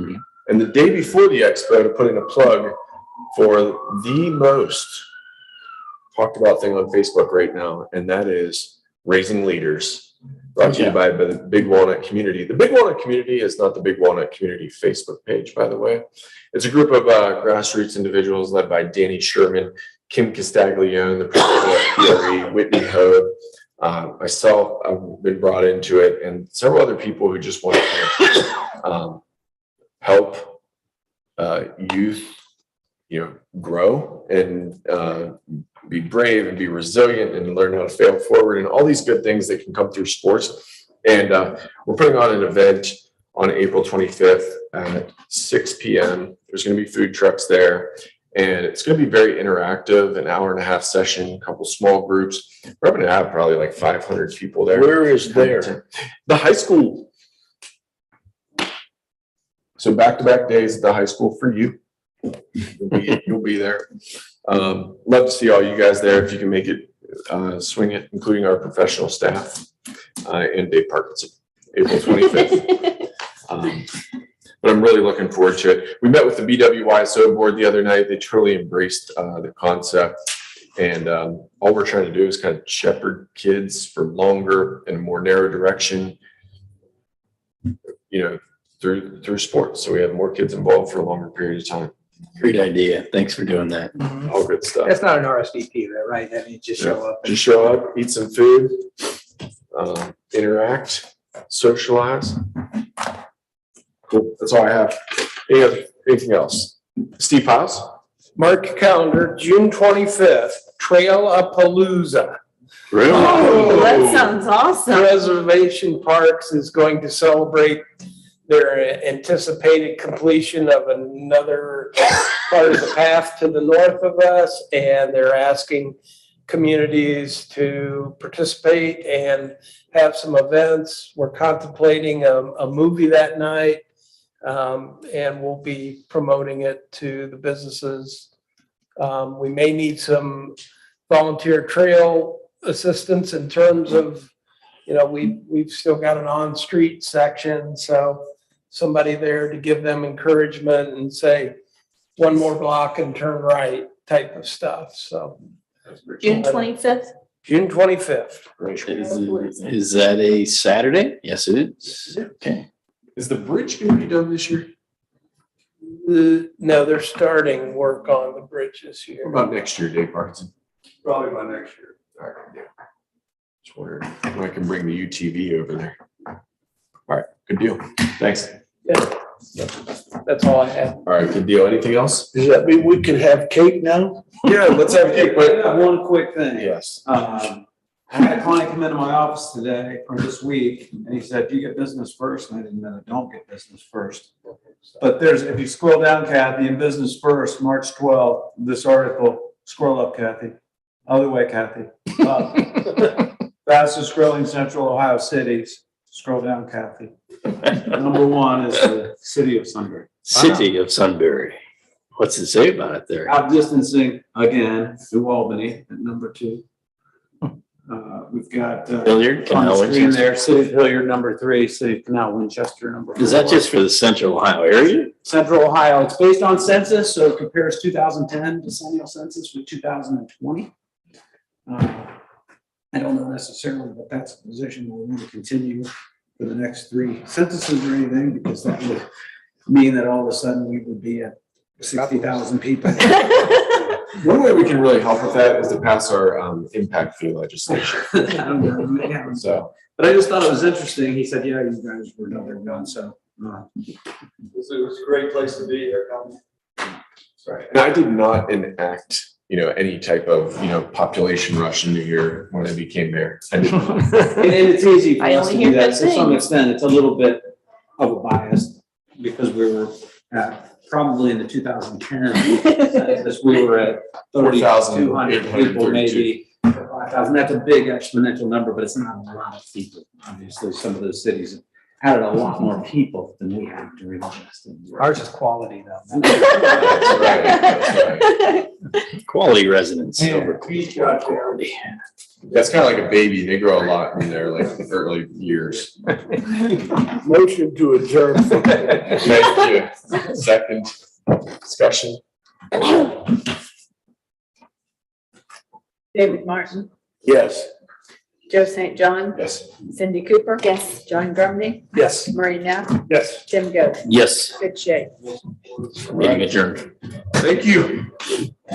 And the day before the expo, to put in a plug for the most talked about thing on Facebook right now, and that is Raising Leaders, brought to you by the Big Walnut Community. The Big Walnut Community is not the Big Walnut Community Facebook page, by the way. It's a group of grassroots individuals led by Danny Sherman, Kim Castaglione, the principal at PRE, Whitney Hogue. Myself, I've been brought into it, and several other people who just want to help youth, grow and be brave and be resilient and learn how to fail forward and all these good things that can come through sports. And we're putting on an event on April 25th at 6 p.m. There's going to be food trucks there, and it's going to be very interactive, an hour-and-a-half session, a couple small groups. We're going to have probably like 500 people there. Where is there? The high school. So back-to-back days at the high school for you. You'll be there. Love to see all you guys there if you can make it, swing it, including our professional staff and Dave Parkinson, April 25th. But I'm really looking forward to it. We met with the BWYSO board the other night. They totally embraced the concept. And all we're trying to do is kind of shepherd kids for longer in a more narrow direction, through sports. So we have more kids involved for a longer period of time. Great idea. Thanks for doing that. All good stuff. That's not an RSVP though, right? I mean, just show up. Just show up, eat some food, interact, socialize. Cool. That's all I have. Anything else? Steve House? Mark your calendar, June 25th, Trail-a-Palooza. Really? Oh, that sounds awesome. Reservation Parks is going to celebrate their anticipated completion of another part of the path to the north of us, and they're asking communities to participate and have some events. We're contemplating a movie that night, and we'll be promoting it to the businesses. We may need some volunteer trail assistance in terms of, we've still got an on-street section, so somebody there to give them encouragement and say, one more block and turn right type of stuff. So June 25th. June 25th. Is that a Saturday? Yes, it is. Okay. Is the bridge going to be done this year? No, they're starting work on the bridge this year. What about next year, Dave Parkinson? Probably by next year. All right, yeah. Just wondering if I can bring the UTV over there. All right, good deal. Thanks. Yeah. That's all I have. All right, good deal. Anything else? Does that mean we could have cake now? Yeah, let's have a cake. One quick thing. Yes. I had a client come into my office today or this week, and he said, "Do you get business first?" And I didn't know that. Don't get business first. But if you scroll down, Kathy, in Business First, March 12th, this article, scroll up, Kathy. Other way, Kathy. Fastest growing Central Ohio cities. Scroll down, Kathy. Number one is the city of Sunbury. City of Sunbury. What's it say about it there? Outdistancing again, New Albany at number 2. We've got Hilliard, on the Canal, screen Winchester. there, City of Hilliard, number 3, City of Canal, Winchester, number 4. Is that just for the central Ohio area? Central Ohio? It's based on census, so it compares 2010 decennial census with 2020. I don't know necessarily that that's a position we'll want to continue for the next 3 censuses or anything, because that would mean that all of a sudden we would be at 60,000 people. One way we can really help with that is to pass our impact fee legislation. I don't know, yeah. So, But I just thought it was interesting. He said, yeah, you guys were another one, so. It was a great place to be here. sorry. And I did not enact, any type of, population rush into here when I became mayor. I did not. And it's easy for I us to only do hear that. good To some things. extent, it's a little bit of a bias because we were probably in the 2010 census, we were at 3,200 people, maybe 5,000. That's a big exponential number, but it's not a lot of people. Obviously, some of those cities added a lot more people than we had during the last. Ours is quality though. That's right, that's right. Quality residents Yeah. over quantity. That's kind of like a baby. They grow a lot in their early years. Motion to adjourn. Thank you. Second discussion. David Martin, Yes. Joe St. John, Yes. Cindy Cooper. Yes. John Grumney, Yes. Marie Neff, Yes. Tim Goode, Yes, good shape. meeting adjourned. Thank you.